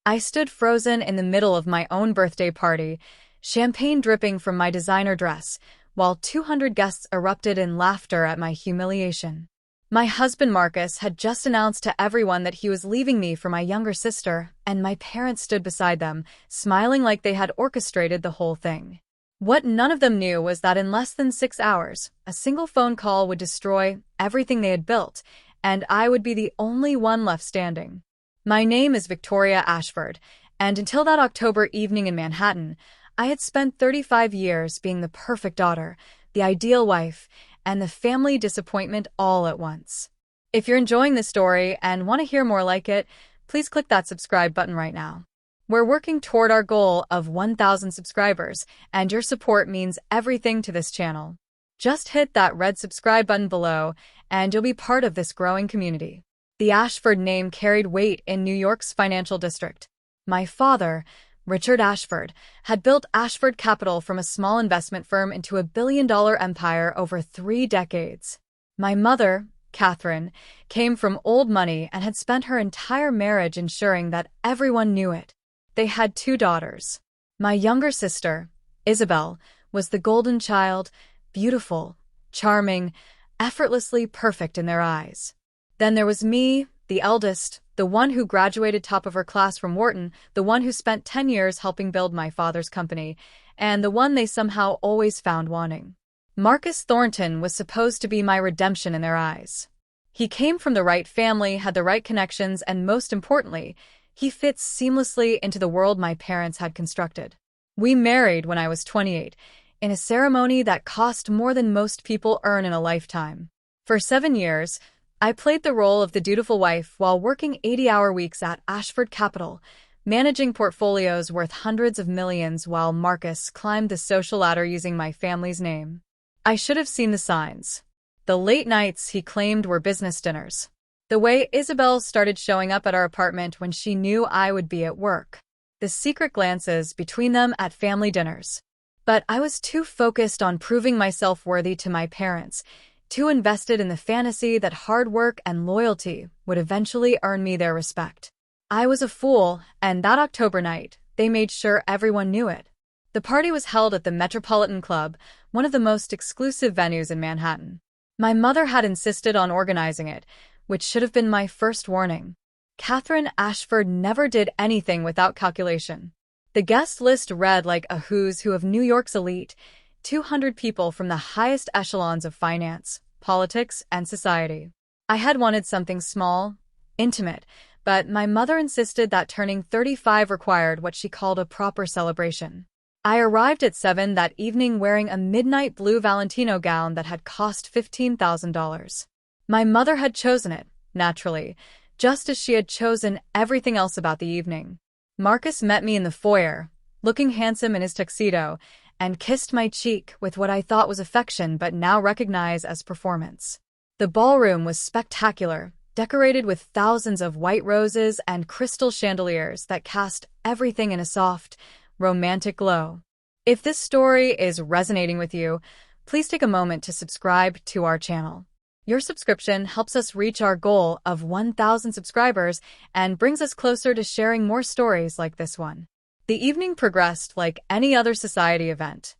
I stood frozen in the middle of my own birthday party, champagne dripping from my designer dress, while 200 guests erupted in laughter at my humiliation. My husband Marcus had just announced to everyone that he was leaving me for my younger sister, and my parents stood beside them, smiling like they had orchestrated the whole thing. What none of them knew was that in less than 6 hours, a single phone call would destroy everything they had built, and I would be the only one left standing. My name is Victoria Ashford, and until that October evening in Manhattan, I had spent 35 years being the perfect daughter, the ideal wife, and the family disappointment all at once. If you're enjoying this story and want to hear more like it, please click that subscribe button right now. We're working toward our goal of 1,000 subscribers, and your support means everything to this channel. Just hit that red subscribe button below, and you'll be part of this growing community. The Ashford name carried weight in New York's financial district. My father, Richard Ashford, had built Ashford Capital from a small investment firm into a billion-dollar empire over 3 decades. My mother, Catherine, came from old money and had spent her entire marriage ensuring that everyone knew it. They had 2 daughters. My younger sister, Isabel, was the golden child, beautiful, charming, effortlessly perfect in their eyes. Then there was me, the eldest, the one who graduated top of her class from Wharton, the one who spent 10 years helping build my father's company, and the one they somehow always found wanting. Marcus Thornton was supposed to be my redemption in their eyes. He came from the right family, had the right connections, and most importantly, he fits seamlessly into the world my parents had constructed. We married when I was 28, in a ceremony that cost more than most people earn in a lifetime. For 7 years, I played the role of the dutiful wife while working 80-hour weeks at Ashford Capital, managing portfolios worth hundreds of millions while Marcus climbed the social ladder using my family's name. I should have seen the signs. The late nights he claimed were business dinners. The way Isabel started showing up at our apartment when she knew I would be at work. The secret glances between them at family dinners. But I was too focused on proving myself worthy to my parents, too invested in the fantasy that hard work and loyalty would eventually earn me their respect. I was a fool, and that October night, they made sure everyone knew it. The party was held at the Metropolitan Club, one of the most exclusive venues in Manhattan. My mother had insisted on organizing it, which should have been my first warning. Catherine Ashford never did anything without calculation. The guest list read like a who's who of New York's elite, 200 people from the highest echelons of finance, politics, and society. I had wanted something small, intimate, but my mother insisted that turning 35 required what she called a proper celebration. I arrived at 7 that evening wearing a midnight blue Valentino gown that had cost $15,000. My mother had chosen it, naturally, just as she had chosen everything else about the evening. Marcus met me in the foyer, looking handsome in his tuxedo, and kissed my cheek with what I thought was affection but now recognized as performance. The ballroom was spectacular, decorated with thousands of white roses and crystal chandeliers that cast everything in a soft, romantic glow. If this story is resonating with you, please take a moment to subscribe to our channel. Your subscription helps us reach our goal of 1,000 subscribers and brings us closer to sharing more stories like this one. The evening progressed like any other society event.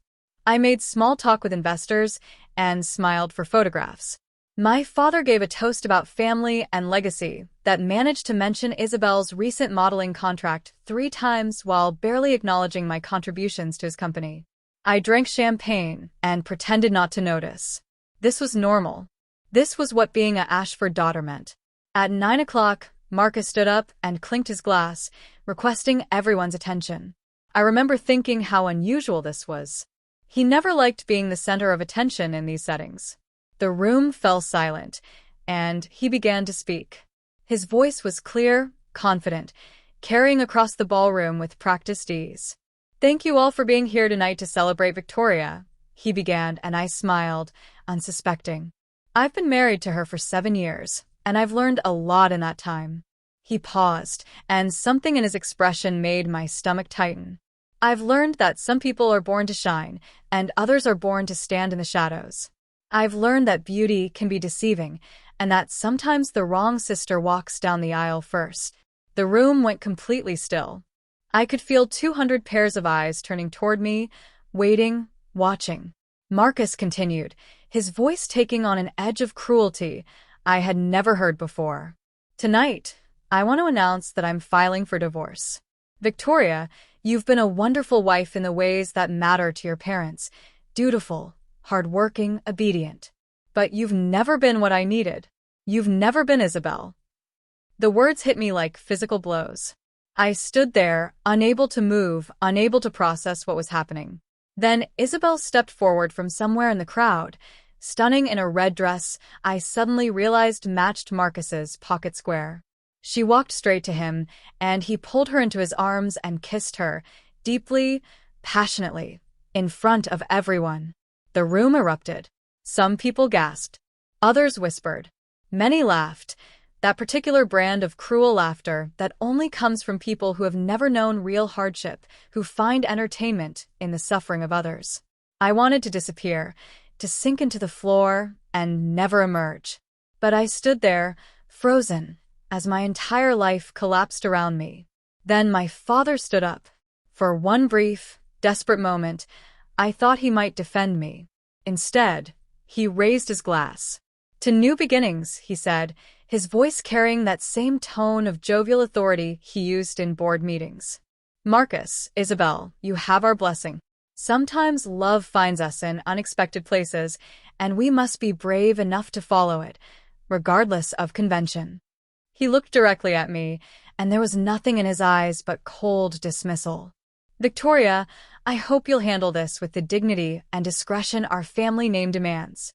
I made small talk with investors and smiled for photographs. My father gave a toast about family and legacy that managed to mention Isabel's recent modeling contract 3 times while barely acknowledging my contributions to his company. I drank champagne and pretended not to notice. This was normal. This was what being an Ashford daughter meant. At 9 o'clock, Marcus stood up and clinked his glass, requesting everyone's attention. I remember thinking how unusual this was. He never liked being the center of attention in these settings. The room fell silent, and he began to speak. His voice was clear, confident, carrying across the ballroom with practiced ease. "Thank you all for being here tonight to celebrate Victoria," he began, and I smiled, unsuspecting. "I've been married to her for 7 years, and I've learned a lot in that time." He paused, and something in his expression made my stomach tighten. "I've learned that some people are born to shine, and others are born to stand in the shadows. I've learned that beauty can be deceiving, and that sometimes the wrong sister walks down the aisle first." The room went completely still. I could feel 200 pairs of eyes turning toward me, waiting, watching. Marcus continued, his voice taking on an edge of cruelty I had never heard before. Tonight, I want to announce that I'm filing for divorce. Victoria, you've been a wonderful wife in the ways that matter to your parents. Dutiful, hardworking, obedient. But you've never been what I needed. You've never been Isabel. The words hit me like physical blows. I stood there, unable to move, unable to process what was happening. Then Isabel stepped forward from somewhere in the crowd. Stunning in a red dress, I suddenly realized matched Marcus's pocket square. She walked straight to him, and he pulled her into his arms and kissed her, deeply, passionately, in front of everyone. The room erupted. Some people gasped. Others whispered. Many laughed. That particular brand of cruel laughter that only comes from people who have never known real hardship, who find entertainment in the suffering of others. I wanted to disappear, to sink into the floor and never emerge. But I stood there, frozen, as my entire life collapsed around me. Then my father stood up. For one brief, desperate moment, I thought he might defend me. Instead, he raised his glass. To new beginnings, he said, his voice carrying that same tone of jovial authority he used in board meetings. Marcus, Isabel, you have our blessing. Sometimes love finds us in unexpected places, and we must be brave enough to follow it, regardless of convention. He looked directly at me, and there was nothing in his eyes but cold dismissal. Victoria, I hope you'll handle this with the dignity and discretion our family name demands.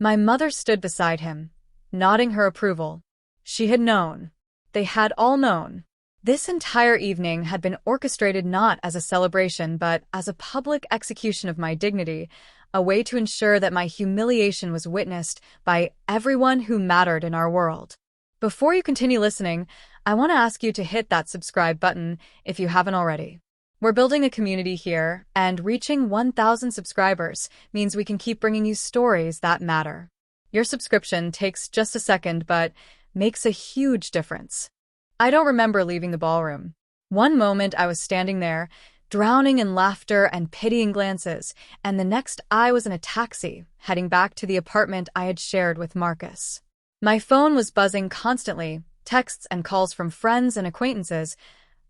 My mother stood beside him, nodding her approval. She had known. They had all known. This entire evening had been orchestrated not as a celebration but as a public execution of my dignity, a way to ensure that my humiliation was witnessed by everyone who mattered in our world. Before you continue listening, I want to ask you to hit that subscribe button if you haven't already. We're building a community here, and reaching 1,000 subscribers means we can keep bringing you stories that matter. Your subscription takes just a second, but makes a huge difference. I don't remember leaving the ballroom. One moment I was standing there, drowning in laughter and pitying glances, and the next I was in a taxi, heading back to the apartment I had shared with Marcus. My phone was buzzing constantly, texts and calls from friends and acquaintances,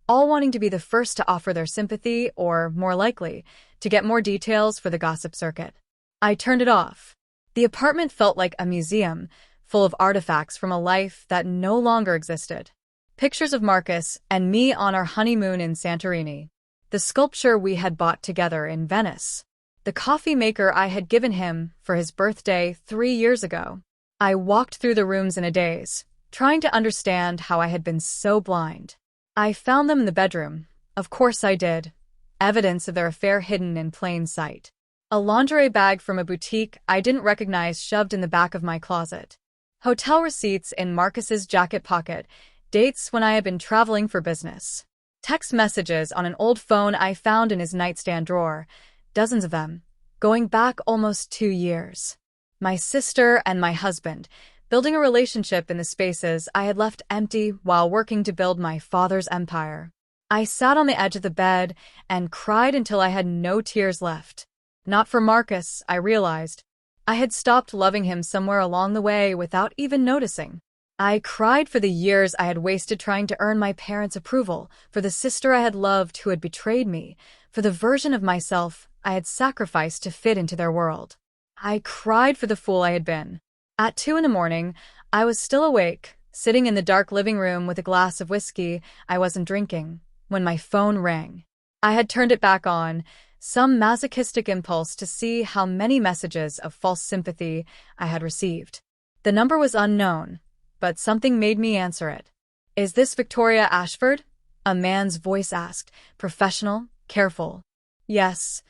all wanting to be the first to offer their sympathy or, more likely, to get more details for the gossip circuit. I turned it off. The apartment felt like a museum, full of artifacts from a life that no longer existed. Pictures of Marcus and me on our honeymoon in Santorini. The sculpture we had bought together in Venice. The coffee maker I had given him for his birthday 3 years ago. I walked through the rooms in a daze, trying to understand how I had been so blind. I found them in the bedroom. Of course I did. Evidence of their affair hidden in plain sight. A lingerie bag from a boutique I didn't recognize shoved in the back of my closet. Hotel receipts in Marcus's jacket pocket, dates when I had been traveling for business. Text messages on an old phone I found in his nightstand drawer, dozens of them, going back almost 2 years. My sister and my husband, building a relationship in the spaces I had left empty while working to build my father's empire. I sat on the edge of the bed and cried until I had no tears left. Not for Marcus, I realized. I had stopped loving him somewhere along the way without even noticing. I cried for the years I had wasted trying to earn my parents' approval, for the sister I had loved who had betrayed me, for the version of myself I had sacrificed to fit into their world. I cried for the fool I had been. At 2 a.m, I was still awake, sitting in the dark living room with a glass of whiskey I wasn't drinking, when my phone rang. I had turned it back on, some masochistic impulse to see how many messages of false sympathy I had received. The number was unknown, but something made me answer it. "Is this Victoria Ashford?" a man's voice asked, professional, careful. "Yes,"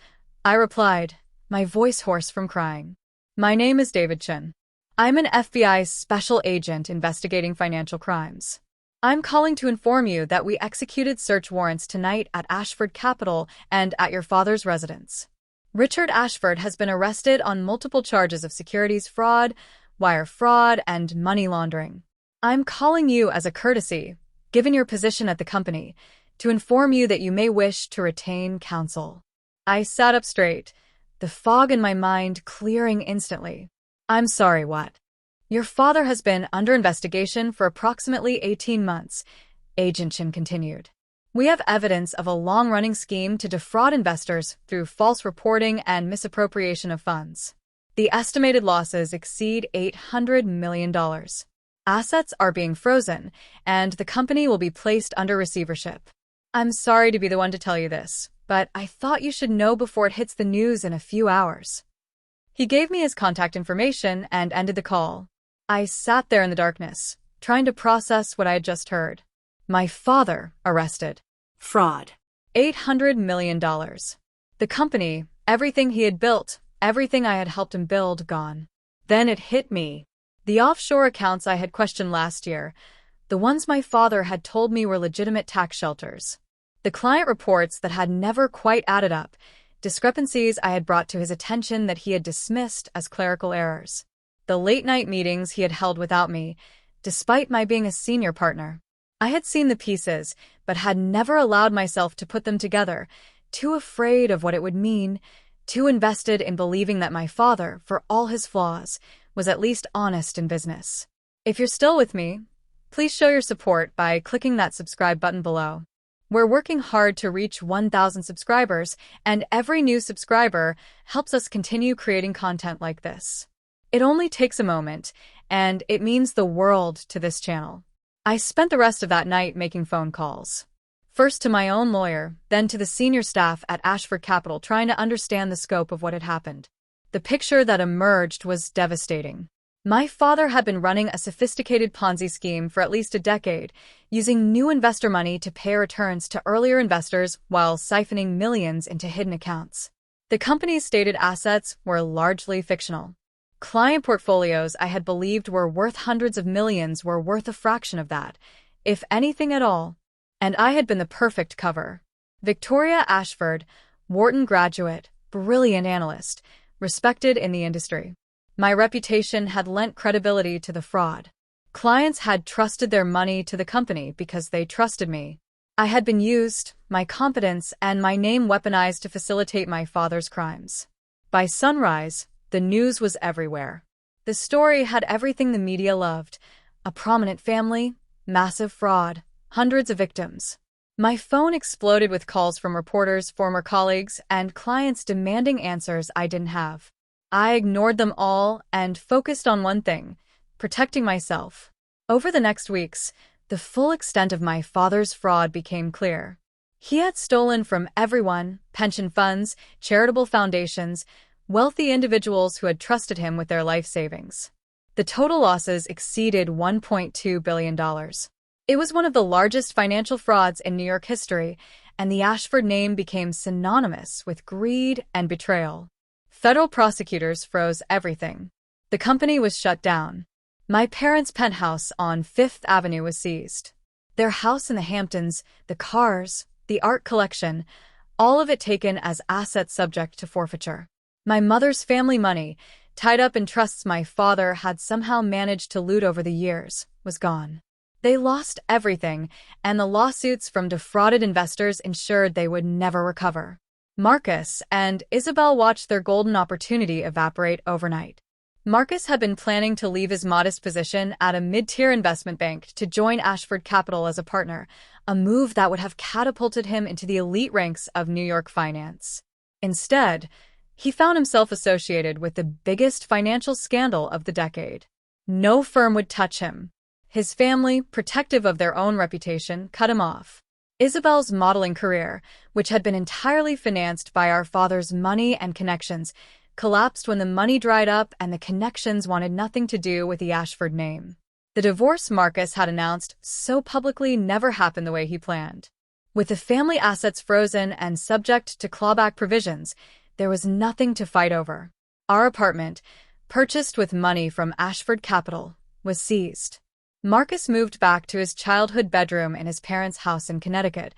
I replied, my voice hoarse from crying. "My name is David Chen. I'm an FBI special agent investigating financial crimes. I'm calling to inform you that we executed search warrants tonight at Ashford Capital and at your father's residence. Richard Ashford has been arrested on multiple charges of securities fraud, wire fraud, and money laundering. I'm calling you as a courtesy, given your position at the company, to inform you that you may wish to retain counsel. I sat up straight, the fog in my mind clearing instantly. I'm sorry, what? Your father has been under investigation for approximately 18 months, Agent Chin continued. We have evidence of a long-running scheme to defraud investors through false reporting and misappropriation of funds. The estimated losses exceed $800 million. Assets are being frozen, and the company will be placed under receivership. I'm sorry to be the one to tell you this, but I thought you should know before it hits the news in a few hours. He gave me his contact information and ended the call. I sat there in the darkness, trying to process what I had just heard. My father arrested. Fraud. $800 million. The company, everything he had built, everything I had helped him build, gone. Then it hit me. The offshore accounts I had questioned last year, the ones my father had told me were legitimate tax shelters. The client reports that had never quite added up, discrepancies I had brought to his attention that he had dismissed as clerical errors. The late-night meetings he had held without me, despite my being a senior partner. I had seen the pieces, but had never allowed myself to put them together, too afraid of what it would mean, too invested in believing that my father, for all his flaws, was at least honest in business. If you're still with me, please show your support by clicking that subscribe button below. We're working hard to reach 1,000 subscribers, and every new subscriber helps us continue creating content like this. It only takes a moment, and it means the world to this channel. I spent the rest of that night making phone calls. First to my own lawyer, then to the senior staff at Ashford Capital, trying to understand the scope of what had happened. The picture that emerged was devastating. My father had been running a sophisticated Ponzi scheme for at least a decade, using new investor money to pay returns to earlier investors while siphoning millions into hidden accounts. The company's stated assets were largely fictional. Client portfolios I had believed were worth hundreds of millions were worth a fraction of that, if anything at all. And I had been the perfect cover. Victoria Ashford, Wharton graduate, brilliant analyst, respected in the industry. My reputation had lent credibility to the fraud. Clients had trusted their money to the company because they trusted me. I had been used, my competence and my name weaponized to facilitate my father's crimes. By sunrise, the news was everywhere. The story had everything the media loved: a prominent family, massive fraud, hundreds of victims. My phone exploded with calls from reporters, former colleagues, and clients demanding answers I didn't have. I ignored them all and focused on one thing: protecting myself. Over the next weeks, the full extent of my father's fraud became clear. He had stolen from everyone: pension funds, charitable foundations, wealthy individuals who had trusted him with their life savings. The total losses exceeded $1.2 billion. It was one of the largest financial frauds in New York history, and the Ashford name became synonymous with greed and betrayal. Federal prosecutors froze everything. The company was shut down. My parents' penthouse on Fifth Avenue was seized. Their house in the Hamptons, the cars, the art collection, all of it taken as assets subject to forfeiture. My mother's family money, tied up in trusts my father had somehow managed to loot over the years, was gone. They lost everything, and the lawsuits from defrauded investors ensured they would never recover. Marcus and Isabel watched their golden opportunity evaporate overnight. Marcus had been planning to leave his modest position at a mid-tier investment bank to join Ashford Capital as a partner, a move that would have catapulted him into the elite ranks of New York finance. Instead, he found himself associated with the biggest financial scandal of the decade. No firm would touch him. His family, protective of their own reputation, cut him off. Isabel's modeling career, which had been entirely financed by our father's money and connections, collapsed when the money dried up and the connections wanted nothing to do with the Ashford name. The divorce Marcus had announced so publicly never happened the way he planned. With the family assets frozen and subject to clawback provisions, there was nothing to fight over. Our apartment, purchased with money from Ashford Capital, was seized. Marcus moved back to his childhood bedroom in his parents' house in Connecticut,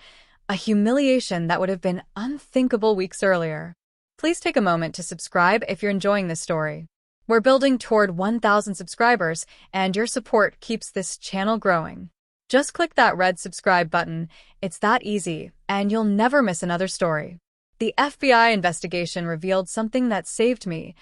a humiliation that would have been unthinkable weeks earlier. Please take a moment to subscribe if you're enjoying this story. We're building toward 1,000 subscribers, and your support keeps this channel growing. Just click that red subscribe button. It's that easy, and you'll never miss another story. The FBI investigation revealed something that saved me.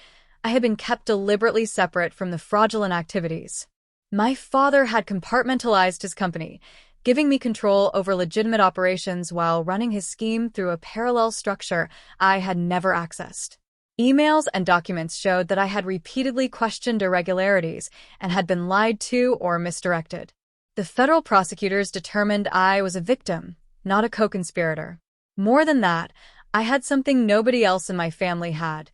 I had been kept deliberately separate from the fraudulent activities. My father had compartmentalized his company, giving me control over legitimate operations while running his scheme through a parallel structure I had never accessed. Emails and documents showed that I had repeatedly questioned irregularities and had been lied to or misdirected. The federal prosecutors determined I was a victim, not a co-conspirator. More than that, I had something nobody else in my family had: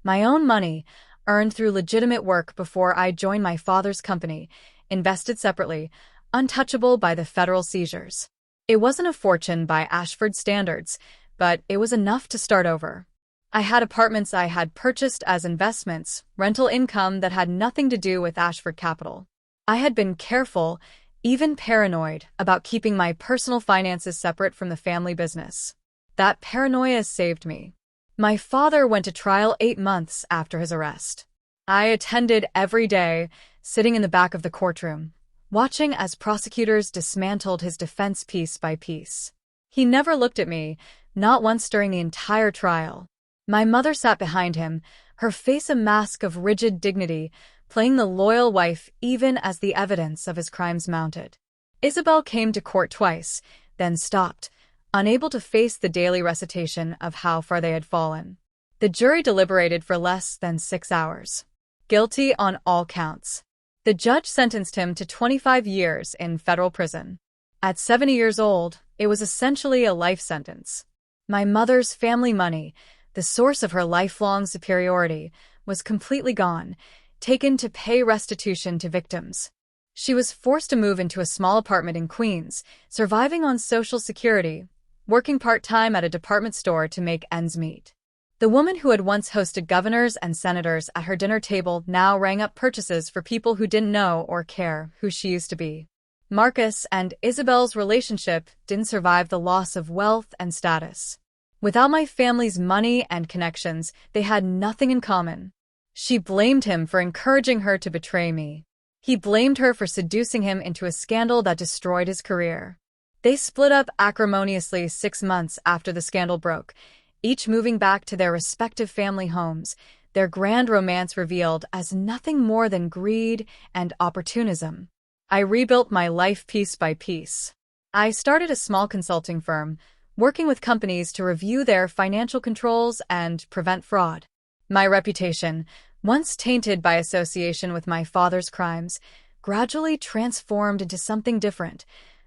my own money, earned through legitimate work before I joined my father's company, invested separately, untouchable by the federal seizures. It wasn't a fortune by Ashford standards, but it was enough to start over. I had apartments I had purchased as investments, rental income that had nothing to do with Ashford Capital. I had been careful, even paranoid, about keeping my personal finances separate from the family business. That paranoia saved me. My father went to trial 8 months after his arrest. I attended every day, sitting in the back of the courtroom, watching as prosecutors dismantled his defense piece by piece. He never looked at me, not once during the entire trial. My mother sat behind him, her face a mask of rigid dignity, playing the loyal wife even as the evidence of his crimes mounted. Isabel came to court twice, then stopped, unable to face the daily recitation of how far they had fallen. The jury deliberated for less than 6 hours. Guilty on all counts. The judge sentenced him to 25 years in federal prison. At 70 years old, it was essentially a life sentence. My mother's family money, the source of her lifelong superiority, was completely gone, taken to pay restitution to victims. She was forced to move into a small apartment in Queens, surviving on Social Security, working part-time at a department store to make ends meet. The woman who had once hosted governors and senators at her dinner table now rang up purchases for people who didn't know or care who she used to be. Marcus and Isabel's relationship didn't survive the loss of wealth and status. Without my family's money and connections, they had nothing in common. She blamed him for encouraging her to betray me. He blamed her for seducing him into a scandal that destroyed his career. They split up acrimoniously 6 months after the scandal broke, each moving back to their respective family homes, their grand romance revealed as nothing more than greed and opportunism. I rebuilt my life piece by piece. I started a small consulting firm, working with companies to review their financial controls and prevent fraud. My reputation, once tainted by association with my father's crimes, gradually transformed into something different: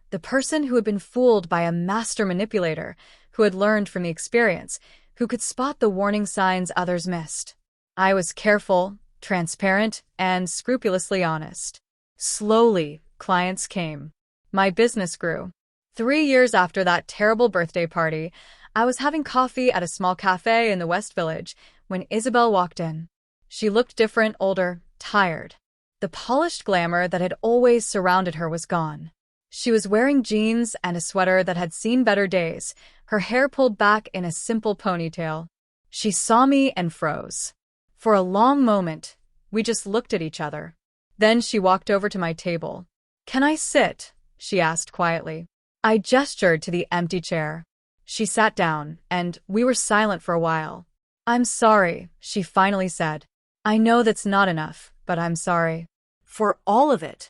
the person who had been fooled by a master manipulator, who had learned from the experience, who could spot the warning signs others missed. I was careful, transparent, and scrupulously honest. Slowly, clients came. My business grew. 3 years after that terrible birthday party, I was having coffee at a small cafe in the West Village when Isabel walked in. She looked different, older, tired. The polished glamour that had always surrounded her was gone. She was wearing jeans and a sweater that had seen better days, her hair pulled back in a simple ponytail. She saw me and froze. For a long moment, we just looked at each other. Then she walked over to my table. "Can I sit?" she asked quietly. I gestured to the empty chair. She sat down, and we were silent for a while. "I'm sorry," she finally said. "I know that's not enough, but I'm sorry." "For all of it?"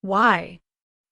"Why?"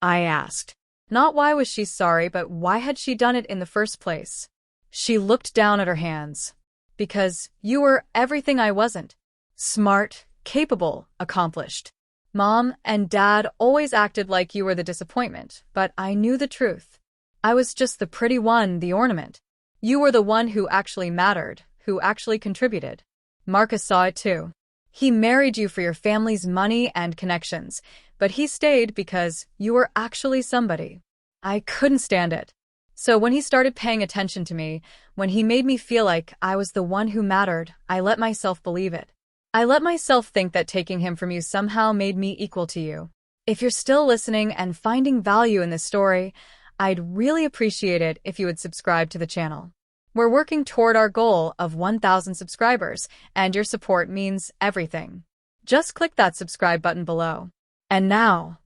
I asked. Not why was she sorry, but why had she done it in the first place? She looked down at her hands. "Because you were everything I wasn't. Smart, capable, accomplished. Mom and Dad always acted like you were the disappointment, but I knew the truth. I was just the pretty one, the ornament. You were the one who actually mattered, who actually contributed." Marcus saw it too. "He married you for your family's money and connections, but he stayed because you were actually somebody." I couldn't stand it. So when he started paying attention to me, when he made me feel like I was the one who mattered, I let myself believe it. I let myself think that taking him from you somehow made me equal to you. If you're still listening and finding value in this story, I'd really appreciate it if you would subscribe to the channel. We're working toward our goal of 1,000 subscribers, and your support means everything. Just click that subscribe button below. "And now?"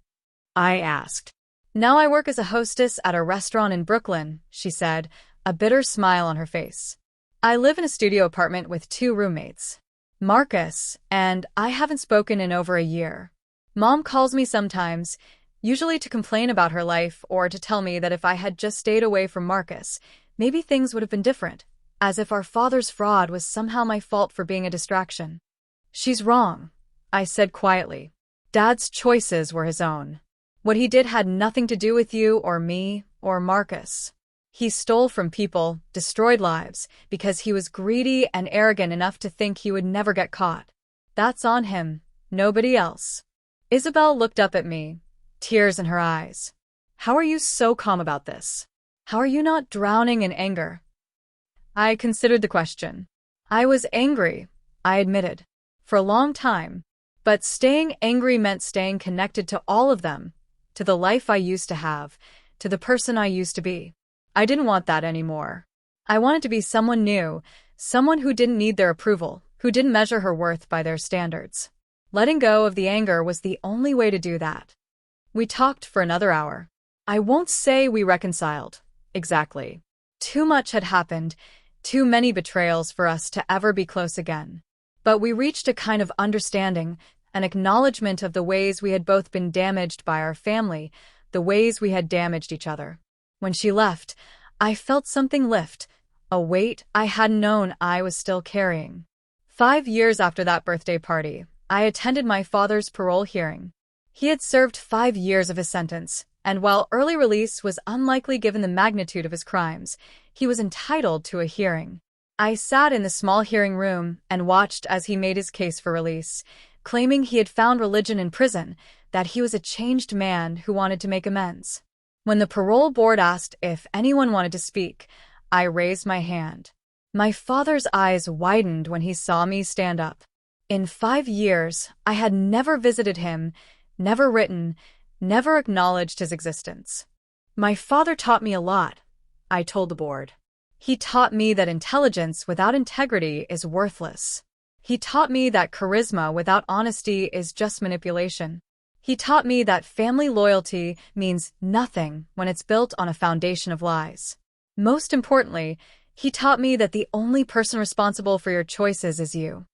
I asked. Now I work as a hostess at a restaurant in Brooklyn, she said, a bitter smile on her face. I live in a studio apartment with 2 roommates, Marcus, and I haven't spoken in over a year. Mom calls me sometimes, usually to complain about her life or to tell me that if I had just stayed away from Marcus, maybe things would have been different, as if our father's fraud was somehow my fault for being a distraction. She's wrong, I said quietly. Dad's choices were his own. What he did had nothing to do with you or me or Marcus. He stole from people, destroyed lives, because he was greedy and arrogant enough to think he would never get caught. That's on him, nobody else. Isabel looked up at me, tears in her eyes. How are you so calm about this? How are you not drowning in anger? I considered the question. I was angry, I admitted, for a long time. But staying angry meant staying connected to all of them, to the life I used to have, to the person I used to be. I didn't want that anymore. I wanted to be someone new, someone who didn't need their approval, who didn't measure her worth by their standards. Letting go of the anger was the only way to do that. We talked for another hour. I won't say we reconciled, exactly. Too much had happened, too many betrayals for us to ever be close again. But we reached a kind of understanding, an acknowledgement of the ways we had both been damaged by our family, the ways we had damaged each other. When she left, I felt something lift, a weight I hadn't known I was still carrying. 5 years after that birthday party, I attended my father's parole hearing. He had served 5 years of his sentence, and while early release was unlikely given the magnitude of his crimes, he was entitled to a hearing. I sat in the small hearing room and watched as he made his case for release, claiming he had found religion in prison, that he was a changed man who wanted to make amends. When the parole board asked if anyone wanted to speak, I raised my hand. My father's eyes widened when he saw me stand up. In 5 years, I had never visited him, never written, never acknowledged his existence. My father taught me a lot, I told the board. He taught me that intelligence without integrity is worthless. He taught me that charisma without honesty is just manipulation. He taught me that family loyalty means nothing when it's built on a foundation of lies. Most importantly, he taught me that the only person responsible for your choices is you.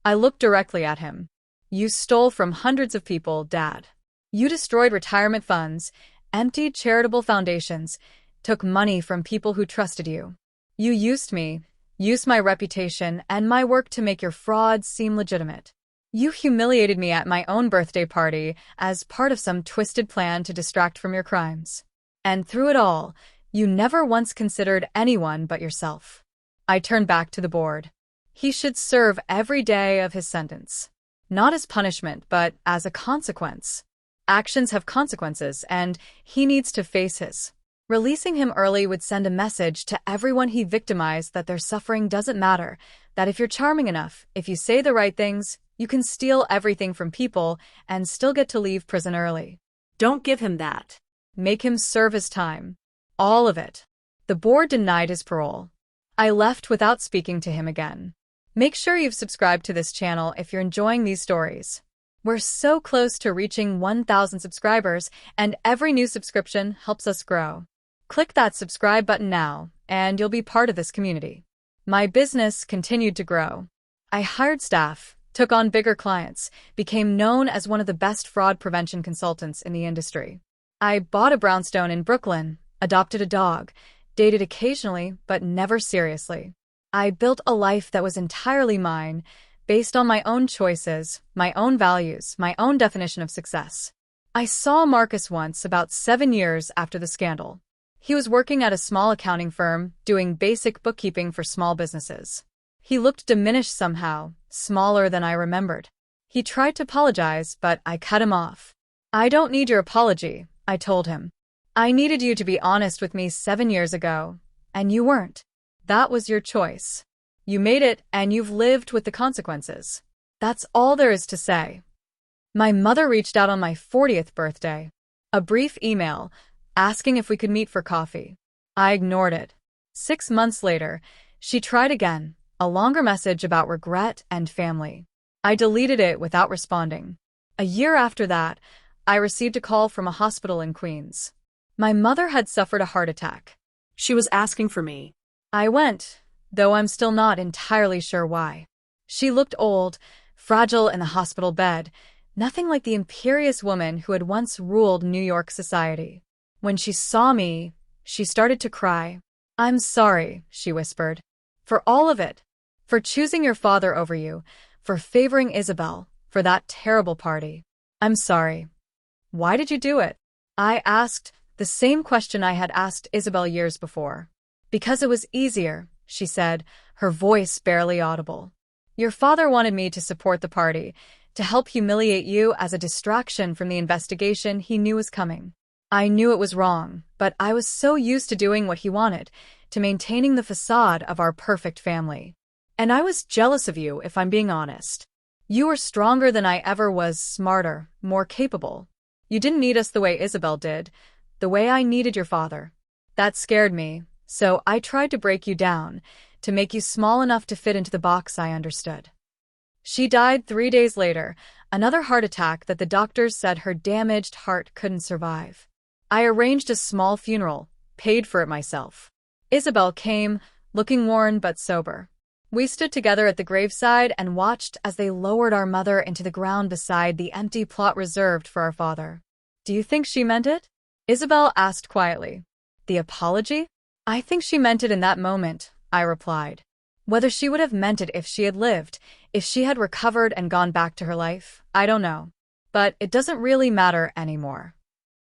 I looked directly at him. You stole from hundreds of people, Dad. You destroyed retirement funds, emptied charitable foundations, took money from people who trusted you. You used me, used my reputation and my work to make your frauds seem legitimate. You humiliated me at my own birthday party as part of some twisted plan to distract from your crimes. And through it all, you never once considered anyone but yourself. I turned back to the board. He should serve every day of his sentence. Not as punishment, but as a consequence. Actions have consequences, and he needs to face his. Releasing him early would send a message to everyone he victimized that their suffering doesn't matter, that if you're charming enough, if you say the right things, you can steal everything from people and still get to leave prison early. Don't give him that. Make him serve his time. All of it. The board denied his parole. I left without speaking to him again. Make sure you've subscribed to this channel if you're enjoying these stories. We're so close to reaching 1,000 subscribers, and every new subscription helps us grow. Click that subscribe button now, and you'll be part of this community. My business continued to grow. I hired staff, took on bigger clients, became known as one of the best fraud prevention consultants in the industry. I bought a brownstone in Brooklyn, adopted a dog, dated occasionally but never seriously. I built a life that was entirely mine, based on my own choices, my own values, my own definition of success. I saw Marcus once about 7 years after the scandal. He was working at a small accounting firm, doing basic bookkeeping for small businesses. He looked diminished somehow, smaller than I remembered. He tried to apologize, but I cut him off. I don't need your apology, I told him. I needed you to be honest with me 7 years ago, and you weren't. That was your choice. You made it, and you've lived with the consequences. That's all there is to say. My mother reached out on my 40th birthday. A brief email, asking if we could meet for coffee. I ignored it. 6 months later, she tried again, a longer message about regret and family. I deleted it without responding. A year after that, I received a call from a hospital in Queens. My mother had suffered a heart attack. She was asking for me. I went, though I'm still not entirely sure why. She looked old, fragile in the hospital bed, nothing like the imperious woman who had once ruled New York society. When she saw me, she started to cry. "I'm sorry," she whispered. "For all of it. For choosing your father over you, for favoring Isabel, for that terrible party. I'm sorry." "Why did you do it?" I asked, the same question I had asked Isabel years before. "Because it was easier," she said, her voice barely audible. "Your father wanted me to support the party, to help humiliate you as a distraction from the investigation he knew was coming. I knew it was wrong, but I was so used to doing what he wanted, to maintaining the facade of our perfect family. And I was jealous of you, if I'm being honest. You were stronger than I ever was, smarter, more capable. You didn't need us the way Isabel did, the way I needed your father. That scared me, so I tried to break you down, to make you small enough to fit into the box I understood." She died 3 days later, another heart attack that the doctors said her damaged heart couldn't survive. I arranged a small funeral, paid for it myself. Isabel came, looking worn but sober. We stood together at the graveside and watched as they lowered our mother into the ground beside the empty plot reserved for our father. "Do you think she meant it?" Isabel asked quietly. "The apology? I think she meant it in that moment," I replied. "Whether she would have meant it if she had lived, if she had recovered and gone back to her life, I don't know. But it doesn't really matter anymore."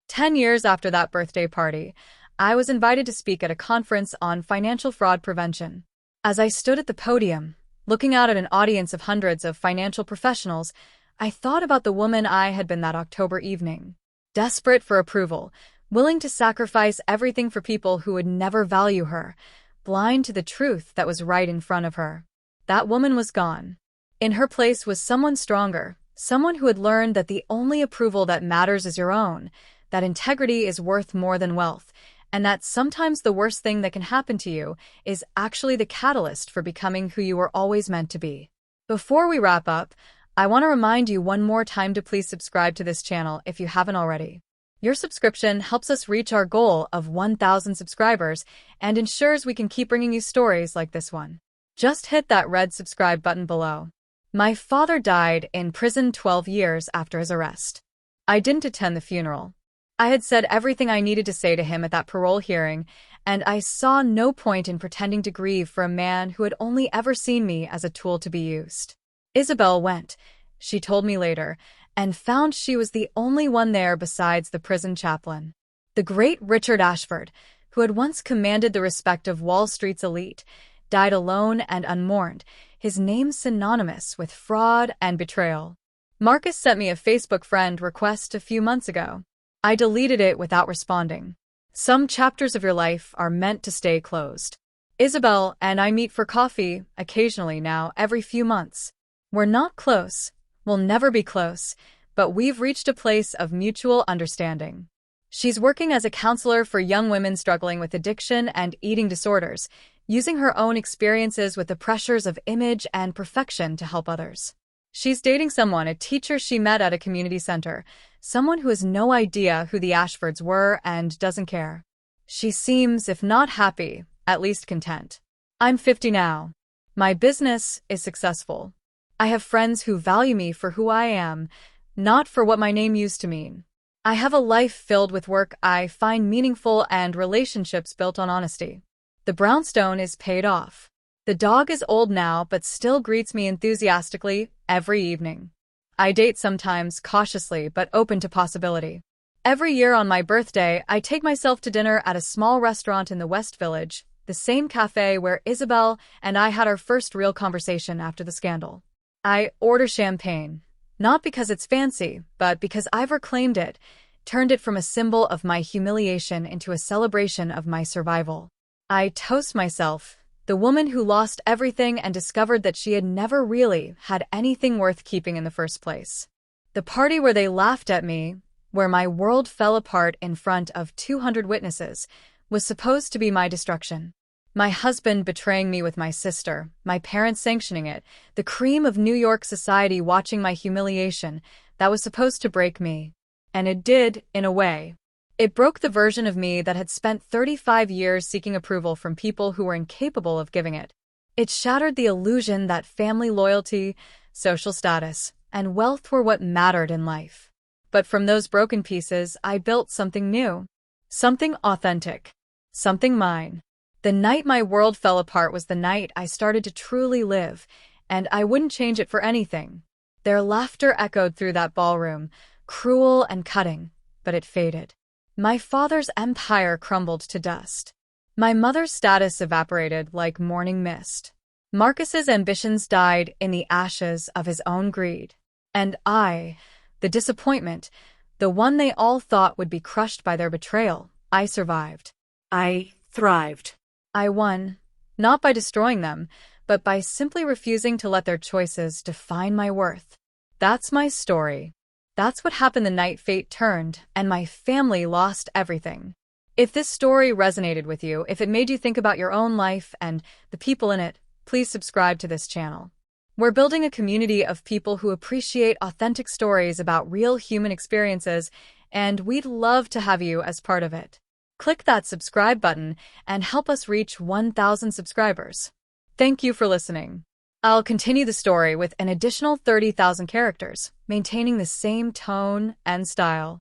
10 years after that birthday party, I was invited to speak at a conference on financial fraud prevention. As I stood at the podium, looking out at an audience of hundreds of financial professionals, I thought about the woman I had been that October evening. Desperate for approval, willing to sacrifice everything for people who would never value her, blind to the truth that was right in front of her. That woman was gone. In her place was someone stronger, someone who had learned that the only approval that matters is your own, that integrity is worth more than wealth, and that sometimes the worst thing that can happen to you is actually the catalyst for becoming who you were always meant to be. Before we wrap up, I want to remind you one more time to please subscribe to this channel if you haven't already. Your subscription helps us reach our goal of 1,000 subscribers and ensures we can keep bringing you stories like this one. Just hit that red subscribe button below. My father died in prison 12 years after his arrest. I didn't attend the funeral. I had said everything I needed to say to him at that parole hearing, and I saw no point in pretending to grieve for a man who had only ever seen me as a tool to be used. Isabel went, she told me later, and found she was the only one there besides the prison chaplain. The great Richard Ashford, who had once commanded the respect of Wall Street's elite, died alone and unmourned, his name synonymous with fraud and betrayal. Marcus sent me a Facebook friend request a few months ago. I deleted it without responding. Some chapters of your life are meant to stay closed. Isabel and I meet for coffee, occasionally now, every few months. We're not close, we'll never be close, but we've reached a place of mutual understanding. She's working as a counselor for young women struggling with addiction and eating disorders, using her own experiences with the pressures of image and perfection to help others. She's dating someone, a teacher she met at a community center, someone who has no idea who the Ashfords were and doesn't care. She seems, if not happy, at least content. I'm 50 now. My business is successful. I have friends who value me for who I am, not for what my name used to mean. I have a life filled with work I find meaningful and relationships built on honesty. The brownstone is paid off. The dog is old now but still greets me enthusiastically every evening. I date sometimes, cautiously but open to possibility. Every year on my birthday, I take myself to dinner at a small restaurant in the West Village, the same cafe where Isabel and I had our first real conversation after the scandal. I order champagne, not because it's fancy, but because I've reclaimed it, turned it from a symbol of my humiliation into a celebration of my survival. I toast myself, the woman who lost everything and discovered that she had never really had anything worth keeping in the first place. The party where they laughed at me, where my world fell apart in front of 200 witnesses, was supposed to be my destruction. My husband betraying me with my sister, my parents sanctioning it, the cream of New York society watching my humiliation, that was supposed to break me. And it did, in a way. It broke the version of me that had spent 35 years seeking approval from people who were incapable of giving it. It shattered the illusion that family loyalty, social status, and wealth were what mattered in life. But from those broken pieces, I built something new. Something authentic. Something mine. The night my world fell apart was the night I started to truly live, and I wouldn't change it for anything. Their laughter echoed through that ballroom, cruel and cutting, but it faded. My father's empire crumbled to dust. My mother's status evaporated like morning mist. Marcus's ambitions died in the ashes of his own greed. And I, the disappointment, the one they all thought would be crushed by their betrayal, I survived. I thrived. I won, not by destroying them, but by simply refusing to let their choices define my worth. That's my story. That's what happened the night fate turned, and my family lost everything. If this story resonated with you, if it made you think about your own life and the people in it, please subscribe to this channel. We're building a community of people who appreciate authentic stories about real human experiences, and we'd love to have you as part of it. Click that subscribe button and help us reach 1,000 subscribers. Thank you for listening. I'll continue the story with an additional 30,000 characters, maintaining the same tone and style.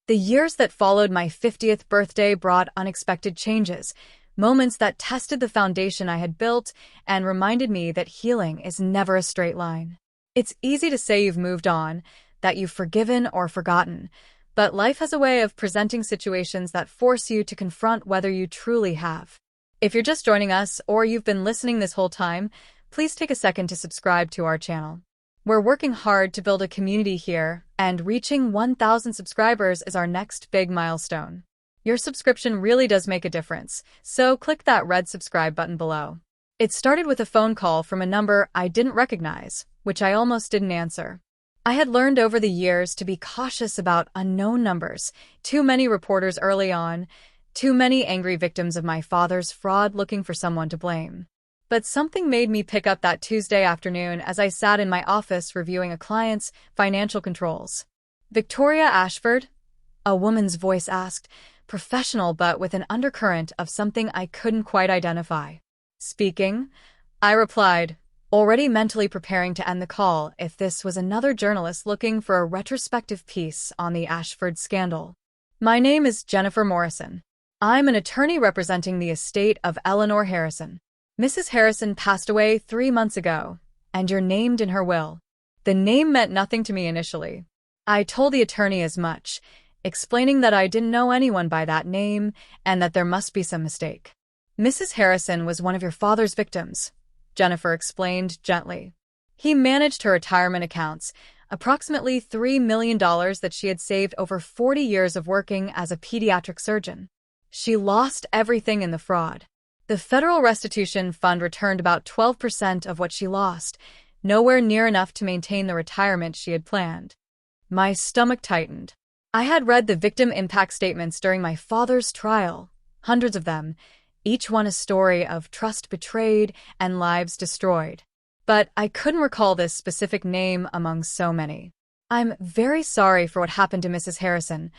The years that followed my 50th birthday brought unexpected changes, moments that tested the foundation I had built and reminded me that healing is never a straight line. It's easy to say you've moved on, that you've forgiven or forgotten, but life has a way of presenting situations that force you to confront whether you truly have. If you're just joining us or you've been listening this whole time, please take a second to subscribe to our channel. We're working hard to build a community here, and reaching 1,000 subscribers is our next big milestone. Your subscription really does make a difference, so click that red subscribe button below. It started with a phone call from a number I didn't recognize, which I almost didn't answer. I had learned over the years to be cautious about unknown numbers, too many reporters early on, too many angry victims of my father's fraud looking for someone to blame. But something made me pick up that Tuesday afternoon as I sat in my office reviewing a client's financial controls. "Victoria Ashford?" a woman's voice asked, professional but with an undercurrent of something I couldn't quite identify. "Speaking," I replied, already mentally preparing to end the call if this was another journalist looking for a retrospective piece on the Ashford scandal. "My name is Jennifer Morrison. I'm an attorney representing the estate of Eleanor Harrison. Mrs. Harrison passed away 3 months ago, and you're named in her will." The name meant nothing to me initially. I told the attorney as much, explaining that I didn't know anyone by that name and that there must be some mistake. "Mrs. Harrison was one of your father's victims," Jennifer explained gently. "He managed her retirement accounts, approximately $3 million that she had saved over 40 years of working as a pediatric surgeon. She lost everything in the fraud. The Federal Restitution Fund returned about 12% of what she lost, nowhere near enough to maintain the retirement she had planned." My stomach tightened. I had read the victim impact statements during my father's trial, hundreds of them, each one a story of trust betrayed and lives destroyed. But I couldn't recall this specific name among so many. "I'm very sorry for what happened to Mrs. Harrison,"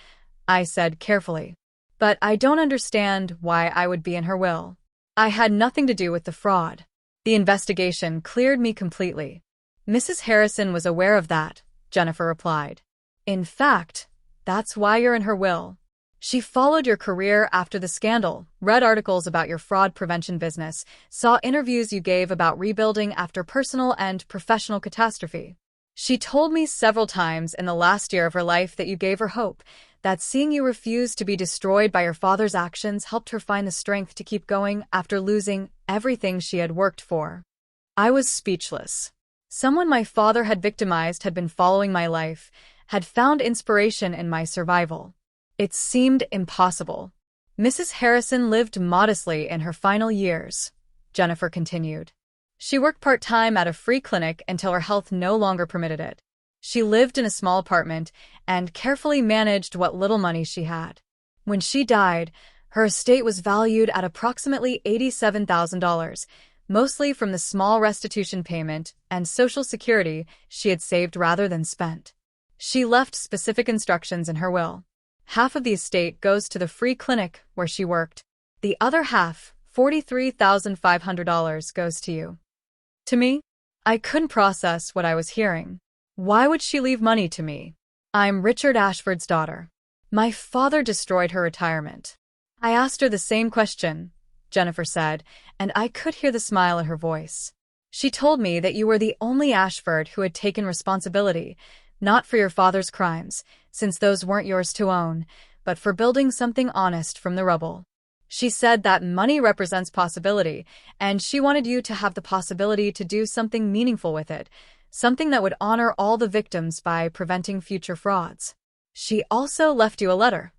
I said carefully. "But I don't understand why I would be in her will. I had nothing to do with the fraud." The investigation cleared me completely. "Mrs. Harrison was aware of that," Jennifer replied. "In fact, that's why you're in her will. She followed your career after the scandal, read articles about your fraud prevention business, saw interviews you gave about rebuilding after personal and professional catastrophe. She told me several times in the last year of her life that you gave her hope, that seeing you refuse to be destroyed by your father's actions helped her find the strength to keep going after losing everything she had worked for." I was speechless. Someone my father had victimized had been following my life, had found inspiration in my survival. It seemed impossible. "Mrs. Harrison lived modestly in her final years," Jennifer continued. "She worked part-time at a free clinic until her health no longer permitted it. She lived in a small apartment and carefully managed what little money she had. When she died, her estate was valued at approximately $87,000, mostly from the small restitution payment and Social Security she had saved rather than spent. She left specific instructions in her will. Half of the estate goes to the free clinic where she worked. The other half, $43,500, goes to you. To me? I couldn't process what I was hearing. Why would she leave money to me? I'm Richard Ashford's daughter. My father destroyed her retirement. I asked her the same question, Jennifer said, and I could hear the smile in her voice. She told me that you were the only Ashford who had taken responsibility, not for your father's crimes, since those weren't yours to own, but for building something honest from the rubble. She said that money represents possibility, and she wanted you to have the possibility to do something meaningful with it, something that would honor all the victims by preventing future frauds. She also left you a letter.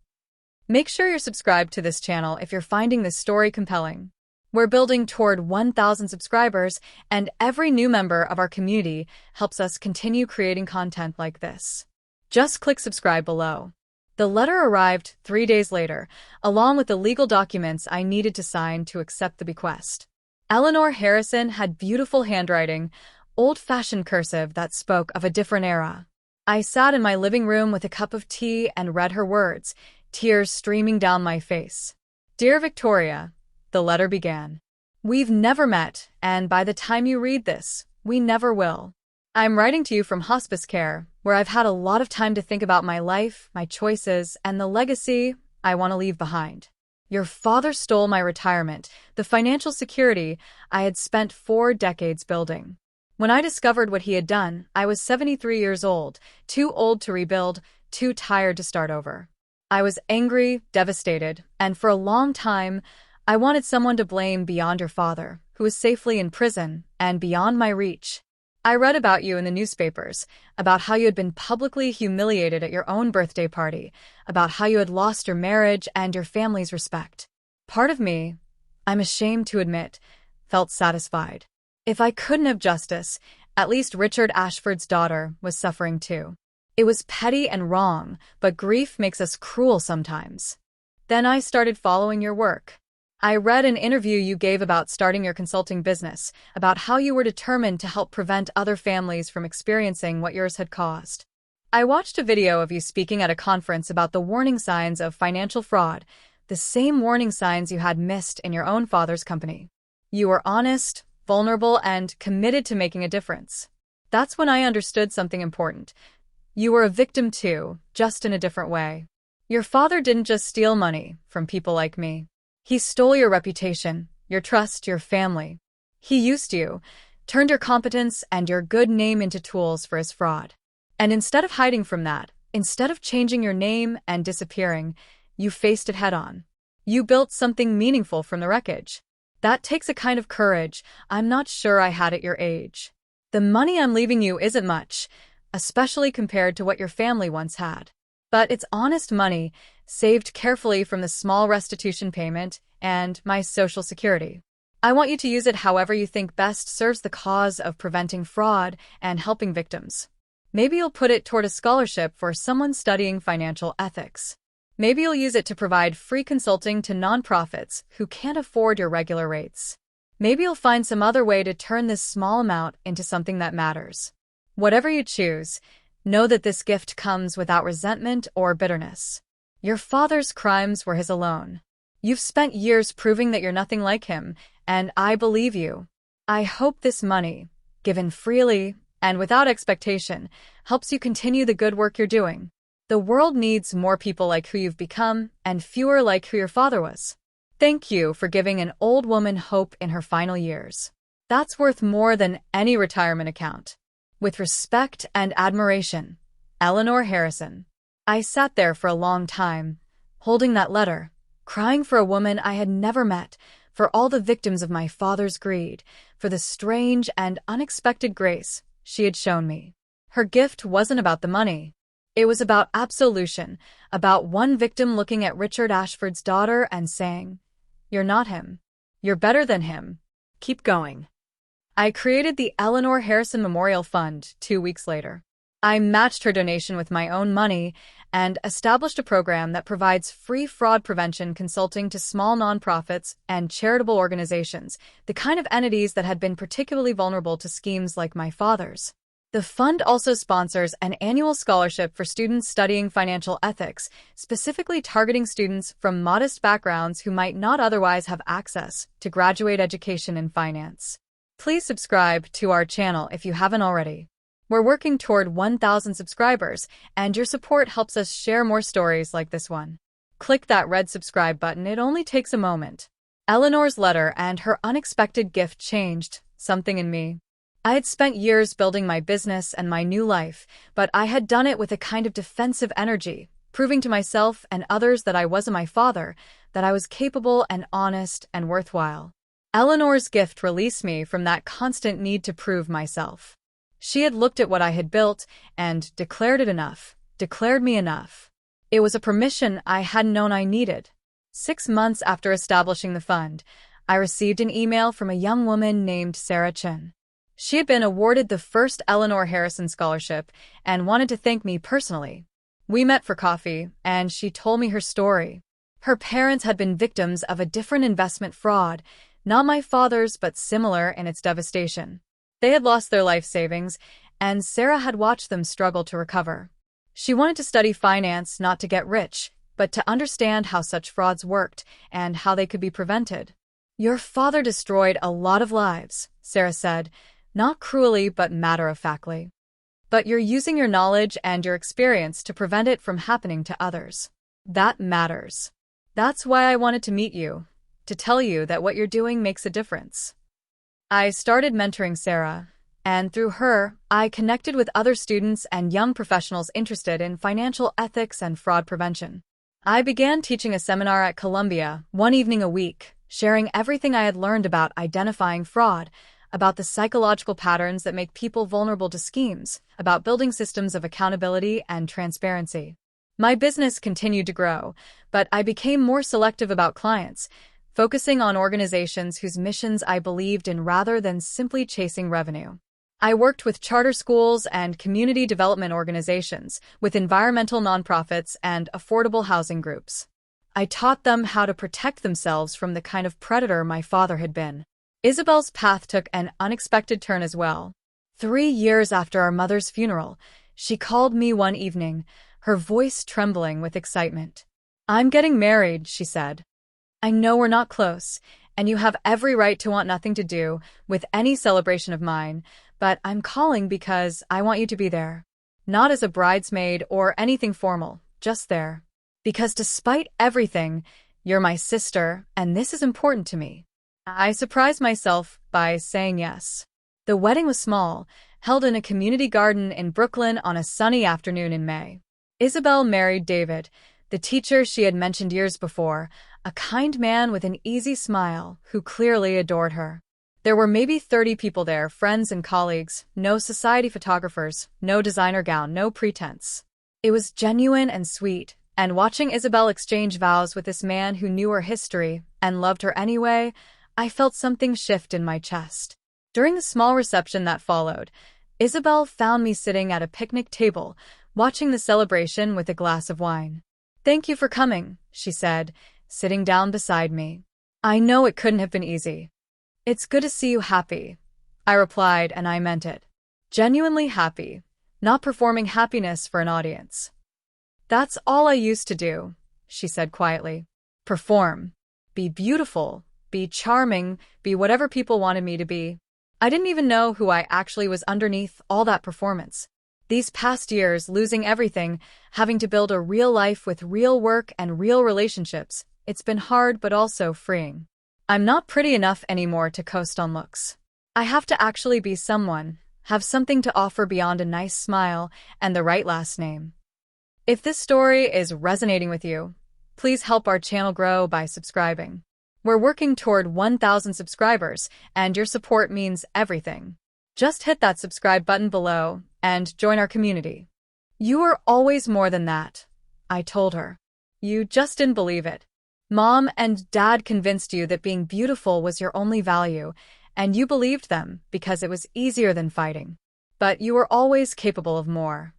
Make sure you're subscribed to this channel if you're finding this story compelling. We're building toward 1,000 subscribers, and every new member of our community helps us continue creating content like this. Just click subscribe below. The letter arrived 3 days later, along with the legal documents I needed to sign to accept the bequest. Eleanor Harrison had beautiful handwriting, old-fashioned cursive that spoke of a different era. I sat in my living room with a cup of tea and read her words, tears streaming down my face. Dear Victoria, the letter began. We've never met, and by the time you read this, we never will. I'm writing to you from hospice care, where I've had a lot of time to think about my life, my choices, and the legacy I want to leave behind. Your father stole my retirement, the financial security I had spent 4 decades building. When I discovered what he had done, I was 73 years old, too old to rebuild, too tired to start over. I was angry, devastated, and for a long time, I wanted someone to blame beyond your father, who is safely in prison and beyond my reach. I read about you in the newspapers, about how you had been publicly humiliated at your own birthday party, about how you had lost your marriage and your family's respect. Part of me, I'm ashamed to admit, felt satisfied. If I couldn't have justice, at least Richard Ashford's daughter was suffering too. It was petty and wrong, but grief makes us cruel sometimes. Then I started following your work. I read an interview you gave about starting your consulting business, about how you were determined to help prevent other families from experiencing what yours had caused. I watched a video of you speaking at a conference about the warning signs of financial fraud, the same warning signs you had missed in your own father's company. You were honest, vulnerable, and committed to making a difference. That's when I understood something important. You were a victim too, just in a different way. Your father didn't just steal money from people like me. He stole your reputation, your trust, your family. He used you, turned your competence and your good name into tools for his fraud. And instead of hiding from that, instead of changing your name and disappearing, you faced it head-on. You built something meaningful from the wreckage. That takes a kind of courage I'm not sure I had at your age. The money I'm leaving you isn't much, especially compared to what your family once had. But it's honest money, saved carefully from the small restitution payment and my Social Security. I want you to use it however you think best serves the cause of preventing fraud and helping victims. Maybe you'll put it toward a scholarship for someone studying financial ethics. Maybe you'll use it to provide free consulting to nonprofits who can't afford your regular rates. Maybe you'll find some other way to turn this small amount into something that matters. Whatever you choose, know that this gift comes without resentment or bitterness. Your father's crimes were his alone. You've spent years proving that you're nothing like him, and I believe you. I hope this money, given freely and without expectation, helps you continue the good work you're doing. The world needs more people like who you've become and fewer like who your father was. Thank you for giving an old woman hope in her final years. That's worth more than any retirement account. With respect and admiration, Eleanor Harrison. I sat there for a long time, holding that letter, crying for a woman I had never met, for all the victims of my father's greed, for the strange and unexpected grace she had shown me. Her gift wasn't about the money. It was about absolution, about one victim looking at Richard Ashford's daughter and saying, "You're not him. You're better than him. Keep going." I created the Eleanor Harrison Memorial Fund 2 weeks later. I matched her donation with my own money and established a program that provides free fraud prevention consulting to small nonprofits and charitable organizations, the kind of entities that had been particularly vulnerable to schemes like my father's. The fund also sponsors an annual scholarship for students studying financial ethics, specifically targeting students from modest backgrounds who might not otherwise have access to graduate education in finance. Please subscribe to our channel if you haven't already. We're working toward 1,000 subscribers, and your support helps us share more stories like this one. Click that red subscribe button, it only takes a moment. Eleanor's letter and her unexpected gift changed something in me. I had spent years building my business and my new life, but I had done it with a kind of defensive energy, proving to myself and others that I wasn't my father, that I was capable and honest and worthwhile. Eleanor's gift released me from that constant need to prove myself. She had looked at what I had built and declared me enough. It was a permission I hadn't known I needed. 6 months after establishing the fund, I received an email from a young woman named Sarah Chen. She had been awarded the first Eleanor Harrison Scholarship and wanted to thank me personally. We met for coffee, and she told me her story. Her parents had been victims of a different investment fraud, not my father's but similar in its devastation. They had lost their life savings, and Sarah had watched them struggle to recover. She wanted to study finance not to get rich, but to understand how such frauds worked and how they could be prevented. "Your father destroyed a lot of lives," Sarah said, not cruelly but matter-of-factly. "But you're using your knowledge and your experience to prevent it from happening to others. That matters. That's why I wanted to meet you, to tell you that what you're doing makes a difference." I started mentoring Sarah, and through her, I connected with other students and young professionals interested in financial ethics and fraud prevention. I began teaching a seminar at Columbia 1 evening a week, sharing everything I had learned about identifying fraud, about the psychological patterns that make people vulnerable to schemes, about building systems of accountability and transparency. My business continued to grow, but I became more selective about clients, focusing on organizations whose missions I believed in rather than simply chasing revenue. I worked with charter schools and community development organizations, with environmental nonprofits and affordable housing groups. I taught them how to protect themselves from the kind of predator my father had been. Isabel's path took an unexpected turn as well. 3 years after our mother's funeral, she called me one evening, her voice trembling with excitement. "I'm getting married," she said. "I know we're not close, and you have every right to want nothing to do with any celebration of mine, but I'm calling because I want you to be there. Not as a bridesmaid or anything formal, just there. Because despite everything, you're my sister, and this is important to me." I surprised myself by saying yes. The wedding was small, held in a community garden in Brooklyn on a sunny afternoon in May. Isabel married David, the teacher she had mentioned years before, a kind man with an easy smile who clearly adored her. There were maybe 30 people there, friends and colleagues, no society photographers, no designer gown, no pretense. It was genuine and sweet, and watching Isabel exchange vows with this man who knew her history and loved her anyway, I felt something shift in my chest. During the small reception that followed, Isabel found me sitting at a picnic table, watching the celebration with a glass of wine. "Thank you for coming," she said, sitting down beside me. "I know it couldn't have been easy." "It's good to see you happy," I replied, and I meant it. Genuinely happy, not performing happiness for an audience. "That's all I used to do," she said quietly. "Perform. Be beautiful, be charming, be whatever people wanted me to be. I didn't even know who I actually was underneath all that performance. These past years, losing everything, having to build a real life with real work and real relationships, it's been hard but also freeing. I'm not pretty enough anymore to coast on looks. I have to actually be someone, have something to offer beyond a nice smile and the right last name." If this story is resonating with you, please help our channel grow by subscribing. We're working toward 1,000 subscribers, and your support means everything. Just hit that subscribe button below and join our community. "You are always more than that," I told her. "You just didn't believe it. Mom and Dad convinced you that being beautiful was your only value, and you believed them because it was easier than fighting. But you were always capable of more."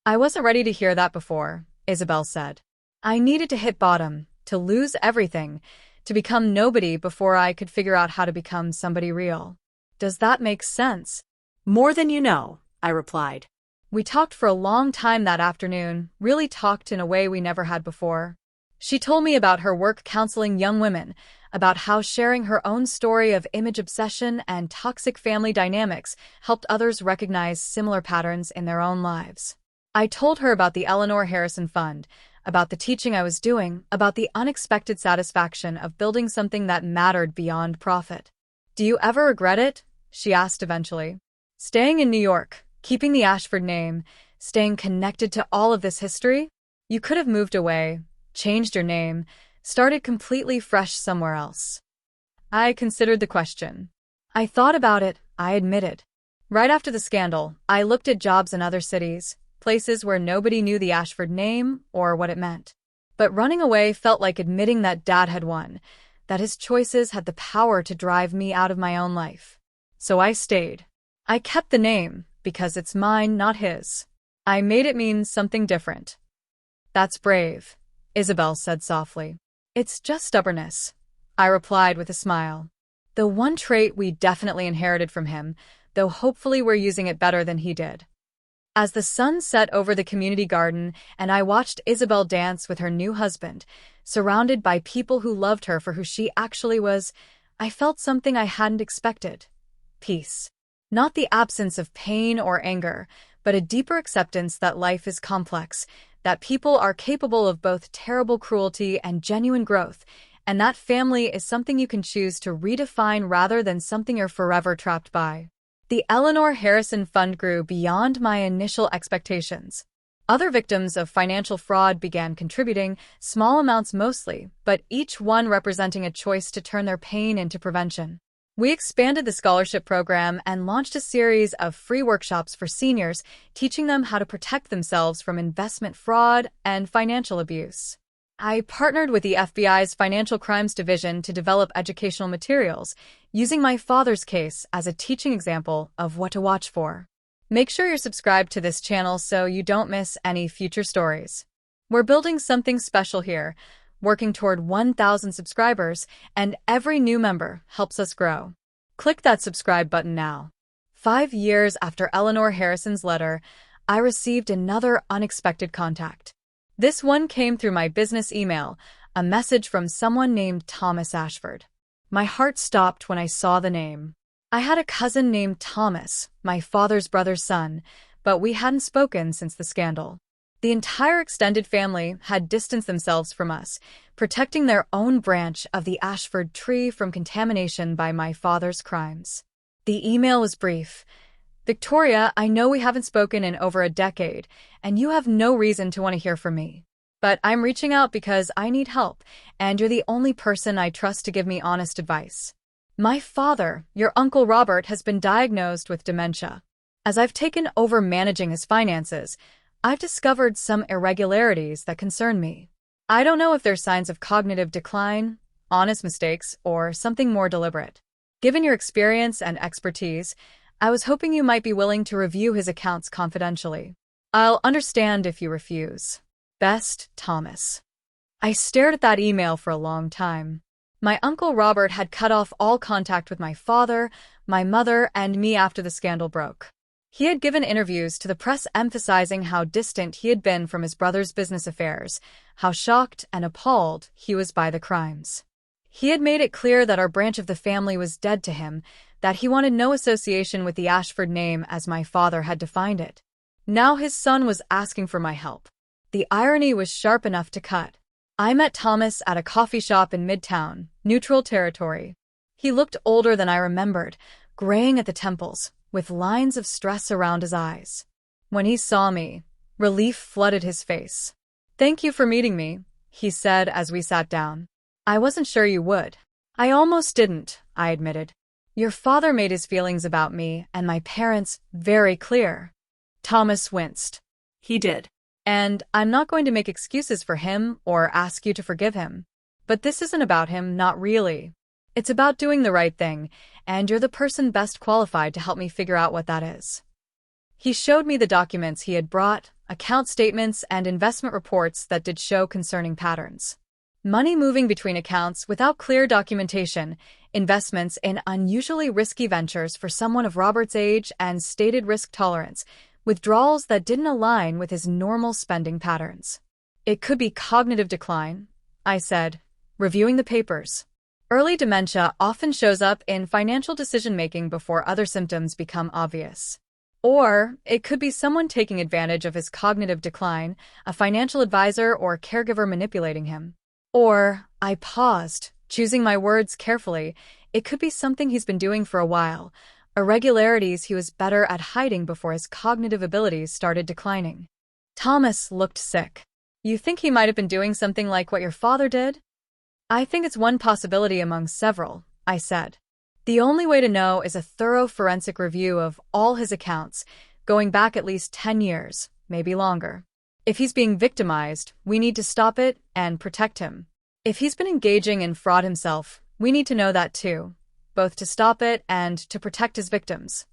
"I wasn't ready to hear that before," Isabel said. "I needed to hit bottom, to lose everything, to become nobody before I could figure out how to become somebody real. Does that make sense?" More than you know. I replied. We talked for a long time that afternoon, really talked in a way we never had before. She told me about her work counseling young women, about how sharing her own story of image obsession and toxic family dynamics helped others recognize similar patterns in their own lives. I told her about the Eleanor Harrison Fund, about the teaching I was doing, about the unexpected satisfaction of building something that mattered beyond profit. "Do you ever regret it?" she asked eventually. "Staying in New York, keeping the Ashford name, staying connected to all of this history? You could have moved away, changed your name, started completely fresh somewhere else." I considered the question. I thought about it, I admitted. Right after the scandal, I looked at jobs in other cities, places where nobody knew the Ashford name or what it meant. But running away felt like admitting that Dad had won, that his choices had the power to drive me out of my own life. So I stayed. I kept the name, because it's mine, not his. I made it mean something different. "That's brave," Isabel said softly. "It's just stubbornness," I replied with a smile. The one trait we definitely inherited from him, though hopefully we're using it better than he did. As the sun set over the community garden and I watched Isabel dance with her new husband, surrounded by people who loved her for who she actually was, I felt something I hadn't expected. Peace. Not the absence of pain or anger, but a deeper acceptance that life is complex, that people are capable of both terrible cruelty and genuine growth, and that family is something you can choose to redefine rather than something you're forever trapped by. The Eleanor Harrison Fund grew beyond my initial expectations. Other victims of financial fraud began contributing, small amounts mostly, but each one representing a choice to turn their pain into prevention. We expanded the scholarship program and launched a series of free workshops for seniors, teaching them how to protect themselves from investment fraud and financial abuse. I partnered with the FBI's Financial Crimes Division to develop educational materials, using my father's case as a teaching example of what to watch for. Make sure you're subscribed to this channel so you don't miss any future stories. We're building something special here, working toward 1,000 subscribers, and every new member helps us grow. Click that subscribe button now. 5 years after Eleanor Harrison's letter, I received another unexpected contact. This one came through my business email, a message from someone named Thomas Ashford. My heart stopped when I saw the name. I had a cousin named Thomas, my father's brother's son, but we hadn't spoken since the scandal. The entire extended family had distanced themselves from us, protecting their own branch of the Ashford tree from contamination by my father's crimes. The email was brief. "Victoria, I know we haven't spoken in over a decade, and you have no reason to want to hear from me. But I'm reaching out because I need help, and you're the only person I trust to give me honest advice. My father, your Uncle Robert, has been diagnosed with dementia. As I've taken over managing his finances, I've discovered some irregularities that concern me. I don't know if they're signs of cognitive decline, honest mistakes, or something more deliberate. Given your experience and expertise, I was hoping you might be willing to review his accounts confidentially. I'll understand if you refuse. Best, Thomas." I stared at that email for a long time. My Uncle Robert had cut off all contact with my father, my mother, and me after the scandal broke. He had given interviews to the press emphasizing how distant he had been from his brother's business affairs, how shocked and appalled he was by the crimes. He had made it clear that our branch of the family was dead to him, that he wanted no association with the Ashford name as my father had defined it. Now his son was asking for my help. The irony was sharp enough to cut. I met Thomas at a coffee shop in Midtown, neutral territory. He looked older than I remembered, graying at the temples, with lines of stress around his eyes. When he saw me, relief flooded his face. "Thank you for meeting me," he said as we sat down. "I wasn't sure you would." "I almost didn't," I admitted. "Your father made his feelings about me and my parents very clear." Thomas winced. "He did. "And I'm not going to make excuses for him or ask you to forgive him. But this isn't about him, not really. It's about doing the right thing, and you're the person best qualified to help me figure out what that is." He showed me the documents he had brought, account statements and investment reports that did show concerning patterns. Money moving between accounts without clear documentation, investments in unusually risky ventures for someone of Robert's age and stated risk tolerance, withdrawals that didn't align with his normal spending patterns. It could be cognitive decline, I said, reviewing the papers. Early dementia often shows up in financial decision-making before other symptoms become obvious. Or it could be someone taking advantage of his cognitive decline, a financial advisor or caregiver manipulating him. Or, I paused, choosing my words carefully, it could be something he's been doing for a while, irregularities he was better at hiding before his cognitive abilities started declining. Thomas looked sick. You think he might have been doing something like what your father did? I think it's one possibility among several, I said. The only way to know is a thorough forensic review of all his accounts, going back at least 10 years, maybe longer. If he's being victimized, we need to stop it and protect him. If he's been engaging in fraud himself, we need to know that too, both to stop it and to protect his victims.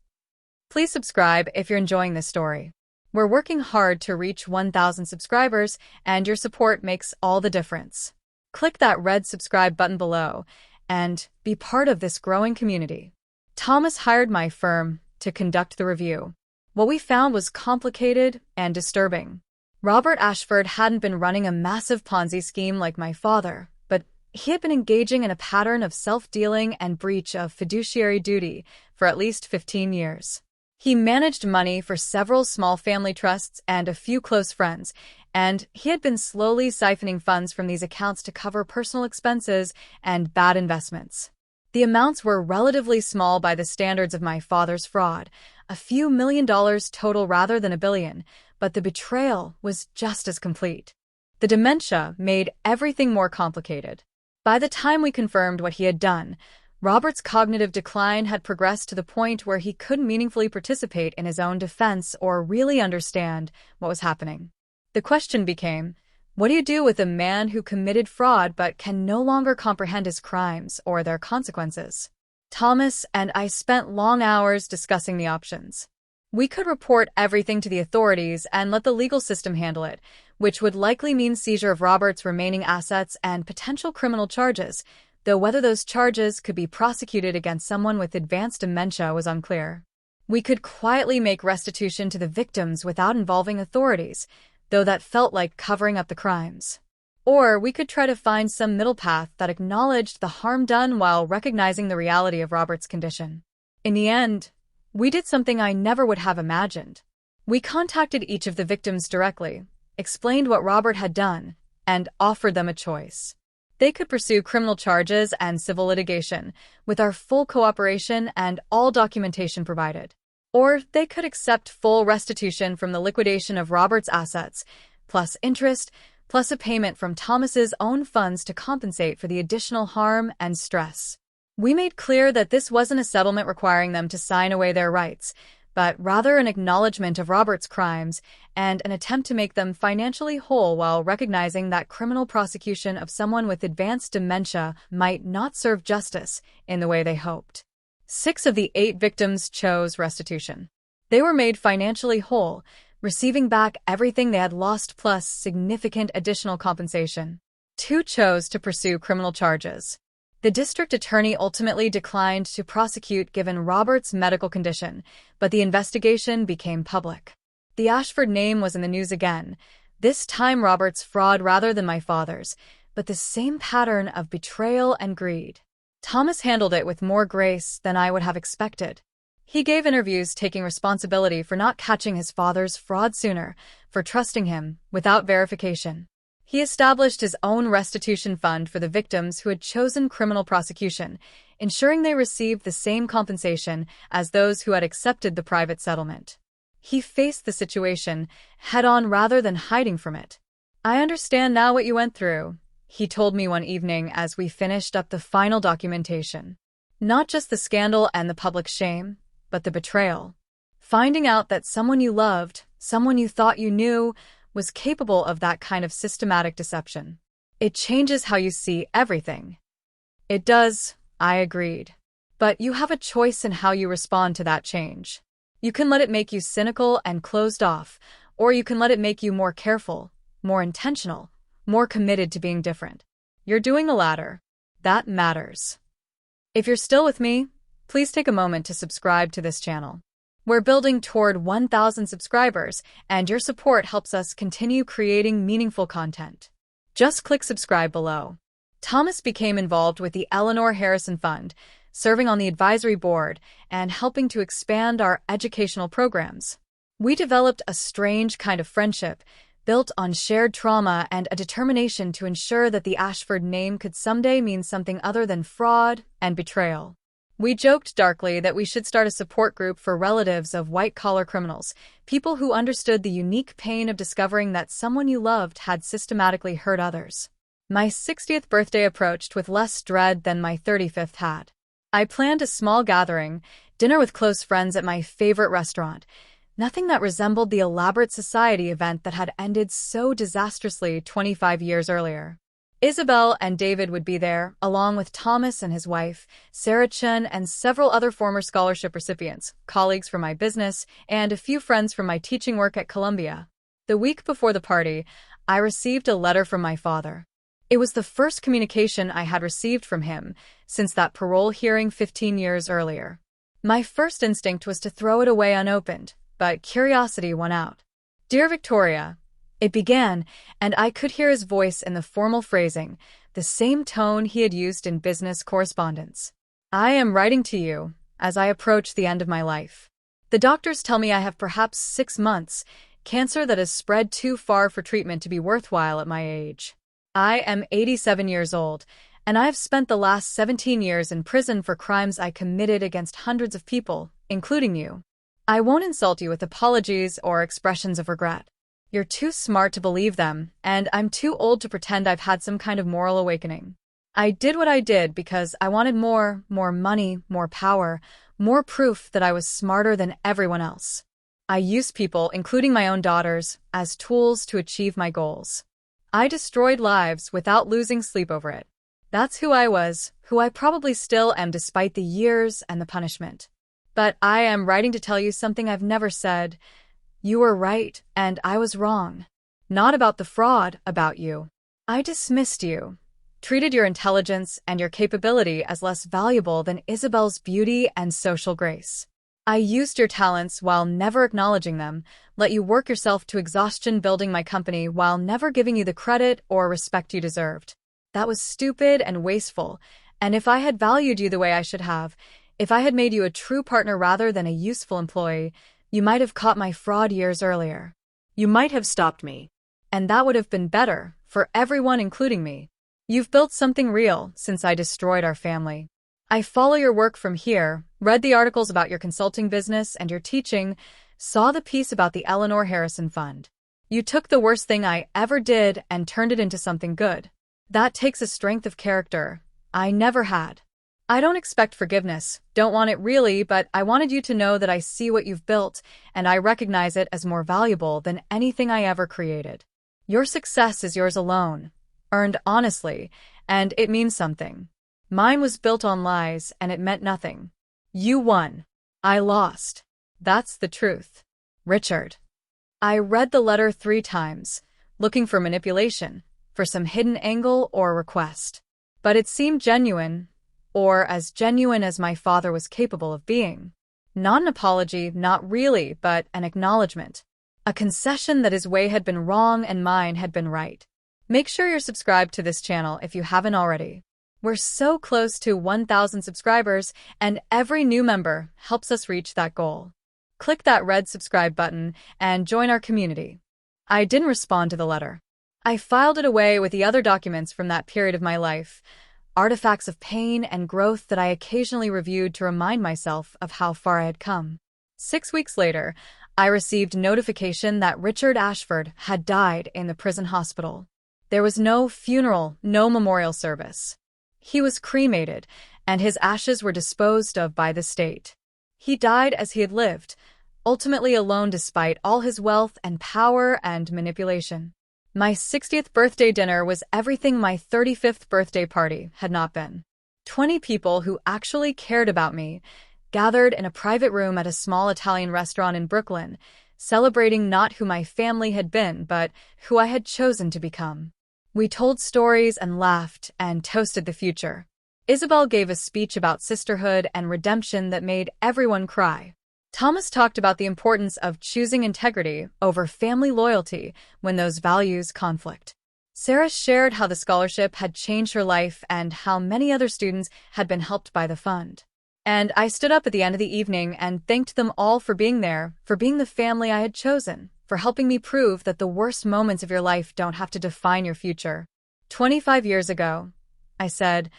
Please subscribe if you're enjoying this story. We're working hard to reach 1,000 subscribers, and your support makes all the difference. Click that red subscribe button below and be part of this growing community. Thomas hired my firm to conduct the review. What we found was complicated and disturbing. Robert Ashford hadn't been running a massive Ponzi scheme like my father, but he had been engaging in a pattern of self-dealing and breach of fiduciary duty for at least 15 years. He managed money for several small family trusts and a few close friends, and he had been slowly siphoning funds from these accounts to cover personal expenses and bad investments. The amounts were relatively small by the standards of my father's fraud, a few $1 million total rather than $1 billion, but the betrayal was just as complete. The dementia made everything more complicated. By the time we confirmed what he had done, Robert's cognitive decline had progressed to the point where he couldn't meaningfully participate in his own defense or really understand what was happening. The question became, what do you do with a man who committed fraud but can no longer comprehend his crimes or their consequences? Thomas and I spent long hours discussing the options. We could report everything to the authorities and let the legal system handle it, which would likely mean seizure of Robert's remaining assets and potential criminal charges, though whether those charges could be prosecuted against someone with advanced dementia was unclear. We could quietly make restitution to the victims without involving authorities, though that felt like covering up the crimes. Or we could try to find some middle path that acknowledged the harm done while recognizing the reality of Robert's condition. In the end, we did something I never would have imagined. We contacted each of the victims directly, explained what Robert had done, and offered them a choice. They could pursue criminal charges and civil litigation, with our full cooperation and all documentation provided. Or they could accept full restitution from the liquidation of Robert's assets, plus interest, plus a payment from Thomas's own funds to compensate for the additional harm and stress. We made clear that this wasn't a settlement requiring them to sign away their rights, but rather an acknowledgement of Robert's crimes and an attempt to make them financially whole while recognizing that criminal prosecution of someone with advanced dementia might not serve justice in the way they hoped. 6 of the 8 victims chose restitution. They were made financially whole, receiving back everything they had lost plus significant additional compensation. 2 chose to pursue criminal charges. The district attorney ultimately declined to prosecute given Robert's medical condition, but the investigation became public. The Ashford name was in the news again, this time Robert's fraud rather than my father's, but the same pattern of betrayal and greed. Thomas handled it with more grace than I would have expected. He gave interviews taking responsibility for not catching his father's fraud sooner, for trusting him without verification. He established his own restitution fund for the victims who had chosen criminal prosecution, ensuring they received the same compensation as those who had accepted the private settlement. He faced the situation head-on rather than hiding from it. "I understand now what you went through," he told me one evening as we finished up the final documentation. Not just the scandal and the public shame, but the betrayal. Finding out that someone you loved, someone you thought you knew, was capable of that kind of systematic deception. It changes how you see everything. It does, I agreed. But you have a choice in how you respond to that change. You can let it make you cynical and closed off, or you can let it make you more careful, more intentional, more committed to being different. You're doing the latter. That matters. If you're still with me, please take a moment to subscribe to this channel. We're building toward 1,000 subscribers, and your support helps us continue creating meaningful content. Just click subscribe below. Thomas became involved with the Eleanor Harrison Fund, serving on the advisory board and helping to expand our educational programs. We developed a strange kind of friendship, built on shared trauma and a determination to ensure that the Ashford name could someday mean something other than fraud and betrayal. We joked darkly that we should start a support group for relatives of white-collar criminals, people who understood the unique pain of discovering that someone you loved had systematically hurt others. My 60th birthday approached with less dread than my 35th had. I planned a small gathering, dinner with close friends at my favorite restaurant, nothing that resembled the elaborate society event that had ended so disastrously 25 years earlier. Isabel and David would be there, along with Thomas and his wife, Sarah Chun, and several other former scholarship recipients, colleagues from my business, and a few friends from my teaching work at Columbia. The week before the party, I received a letter from my father. It was the first communication I had received from him since that parole hearing 15 years earlier. My first instinct was to throw it away unopened, but curiosity won out. "Dear Victoria," it began, and I could hear his voice in the formal phrasing, the same tone he had used in business correspondence. "I am writing to you as I approach the end of my life. The doctors tell me I have perhaps 6 months, cancer that has spread too far for treatment to be worthwhile at my age. I am 87 years old, and I have spent the last 17 years in prison for crimes I committed against hundreds of people, including you. I won't insult you with apologies or expressions of regret. You're too smart to believe them, and I'm too old to pretend I've had some kind of moral awakening. I did what I did because I wanted more money, more power, more proof that I was smarter than everyone else. I used people, including my own daughters, as tools to achieve my goals. I destroyed lives without losing sleep over it. That's who I was, who I probably still am despite the years and the punishment. But I am writing to tell you something I've never said. You were right, and I was wrong. Not about the fraud, about you. I dismissed you, treated your intelligence and your capability as less valuable than Isabel's beauty and social grace. I used your talents while never acknowledging them, let you work yourself to exhaustion building my company while never giving you the credit or respect you deserved. That was stupid and wasteful, and if I had valued you the way I should have, if I had made you a true partner rather than a useful employee, you might have caught my fraud years earlier. You might have stopped me. And that would have been better, for everyone including me. You've built something real since I destroyed our family. I follow your work from here, read the articles about your consulting business and your teaching, saw the piece about the Eleanor Harrison Fund. You took the worst thing I ever did and turned it into something good. That takes a strength of character I never had. I don't expect forgiveness, don't want it really, but I wanted you to know that I see what you've built, and I recognize it as more valuable than anything I ever created. Your success is yours alone, earned honestly, and it means something. Mine was built on lies, and it meant nothing. You won. I lost. That's the truth. Richard. I read the letter 3 times, looking for manipulation, for some hidden angle or request. But it seemed genuine, or as genuine as my father was capable of being. Not an apology, not really, but an acknowledgement. A concession that his way had been wrong and mine had been right. Make sure you're subscribed to this channel if you haven't already. We're so close to 1,000 subscribers, and every new member helps us reach that goal. Click that red subscribe button and join our community. I didn't respond to the letter. I filed it away with the other documents from that period of my life, artifacts of pain and growth that I occasionally reviewed to remind myself of how far I had come. 6 weeks later, I received notification that Richard Ashford had died in the prison hospital. There was no funeral, no memorial service. He was cremated, and his ashes were disposed of by the state. He died as he had lived, ultimately alone despite all his wealth and power and manipulation. My 60th birthday dinner was everything my 35th birthday party had not been. 20 people who actually cared about me gathered in a private room at a small Italian restaurant in Brooklyn, celebrating not who my family had been, but who I had chosen to become. We told stories and laughed and toasted the future. Isabel gave a speech about sisterhood and redemption that made everyone cry. Thomas talked about the importance of choosing integrity over family loyalty when those values conflict. Sarah shared how the scholarship had changed her life and how many other students had been helped by the fund. And I stood up at the end of the evening and thanked them all for being there, for being the family I had chosen, for helping me prove that the worst moments of your life don't have to define your future. 25 years ago, I said,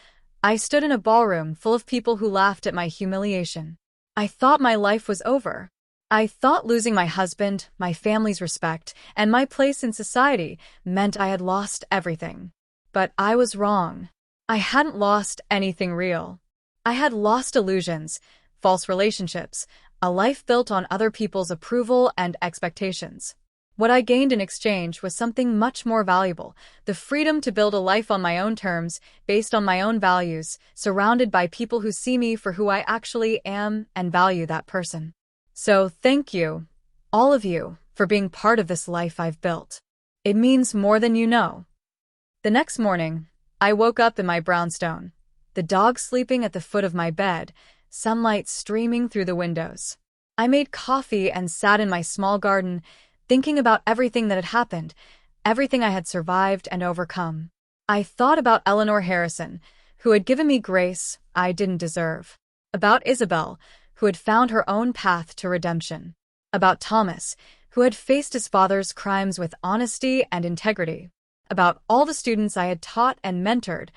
I stood in a ballroom full of people who laughed at my humiliation. I thought my life was over. I thought losing my husband, my family's respect, and my place in society meant I had lost everything. But I was wrong. I hadn't lost anything real. I had lost illusions, false relationships, a life built on other people's approval and expectations. What I gained in exchange was something much more valuable, the freedom to build a life on my own terms, based on my own values, surrounded by people who see me for who I actually am and value that person. So thank you, all of you, for being part of this life I've built. It means more than you know. The next morning, I woke up in my brownstone, the dog sleeping at the foot of my bed, sunlight streaming through the windows. I made coffee and sat in my small garden, thinking about everything that had happened, everything I had survived and overcome. I thought about Eleanor Harrison, who had given me grace I didn't deserve. About Isabel, who had found her own path to redemption. About Thomas, who had faced his father's crimes with honesty and integrity. About all the students I had taught and mentored,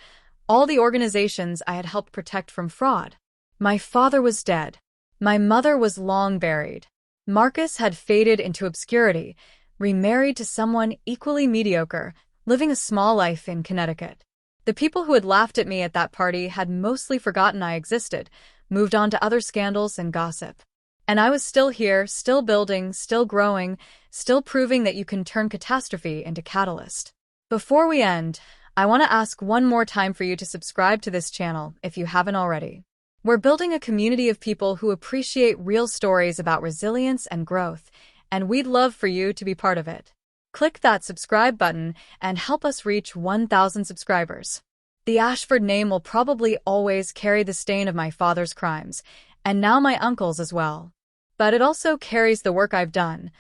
all the organizations I had helped protect from fraud. My father was dead. My mother was long buried. Marcus had faded into obscurity, remarried to someone equally mediocre, living a small life in Connecticut. The people who had laughed at me at that party had mostly forgotten I existed, moved on to other scandals and gossip. And I was still here, still building, still growing, still proving that you can turn catastrophe into catalyst. Before we end, I want to ask one more time for you to subscribe to this channel if you haven't already. We're building a community of people who appreciate real stories about resilience and growth, and we'd love for you to be part of it. Click that subscribe button and help us reach 1,000 subscribers. The Ashford name will probably always carry the stain of my father's crimes, and now my uncle's as well. But it also carries the work I've done,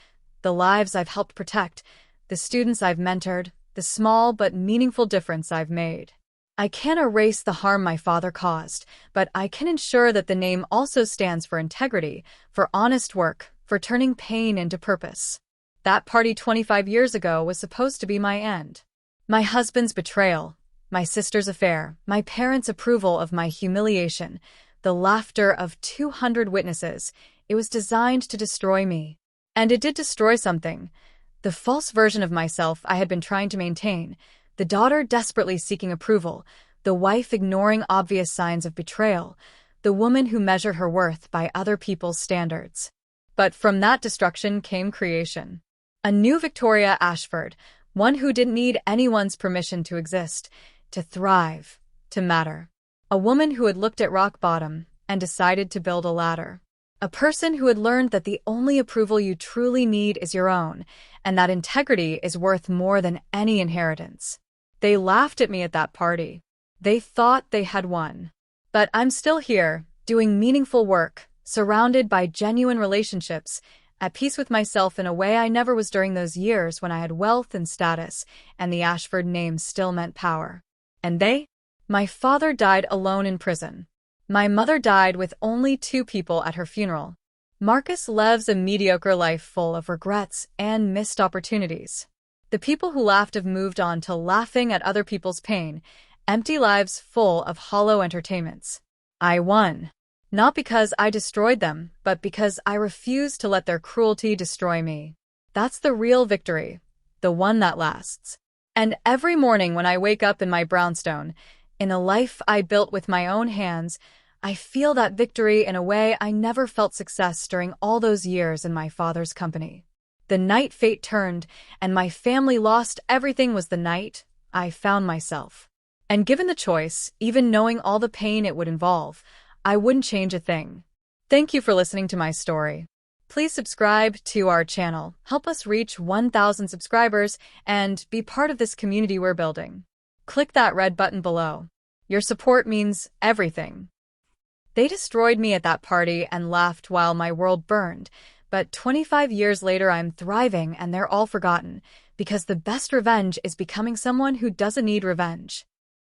the lives I've helped protect, the students I've mentored, the small but meaningful difference I've made. I can't erase the harm my father caused, but I can ensure that the name also stands for integrity, for honest work, for turning pain into purpose. That party 25 years ago was supposed to be my end. My husband's betrayal, my sister's affair, my parents' approval of my humiliation, the laughter of 200 witnesses, it was designed to destroy me. And it did destroy something. The false version of myself I had been trying to maintain, the daughter desperately seeking approval, the wife ignoring obvious signs of betrayal, the woman who measured her worth by other people's standards. But from that destruction came creation. A new Victoria Ashford, one who didn't need anyone's permission to exist, to thrive, to matter. A woman who had looked at rock bottom and decided to build a ladder. A person who had learned that the only approval you truly need is your own, and that integrity is worth more than any inheritance. They laughed at me at that party. They thought they had won. But I'm still here, doing meaningful work, surrounded by genuine relationships, at peace with myself in a way I never was during those years when I had wealth and status, and the Ashford name still meant power. And they? My father died alone in prison. My mother died with only 2 people at her funeral. Marcus lives a mediocre life full of regrets and missed opportunities. The people who laughed have moved on to laughing at other people's pain, empty lives full of hollow entertainments. I won. Not because I destroyed them, but because I refused to let their cruelty destroy me. That's the real victory, the one that lasts. And every morning when I wake up in my brownstone, in a life I built with my own hands, I feel that victory in a way I never felt success during all those years in my father's company. The night fate turned, and my family lost everything was the night I found myself. And given the choice, even knowing all the pain it would involve, I wouldn't change a thing. Thank you for listening to my story. Please subscribe to our channel, help us reach 1,000 subscribers, and be part of this community we're building. Click that red button below. Your support means everything. They destroyed me at that party and laughed while my world burned, but 25 years later I'm thriving and they're all forgotten, because the best revenge is becoming someone who doesn't need revenge.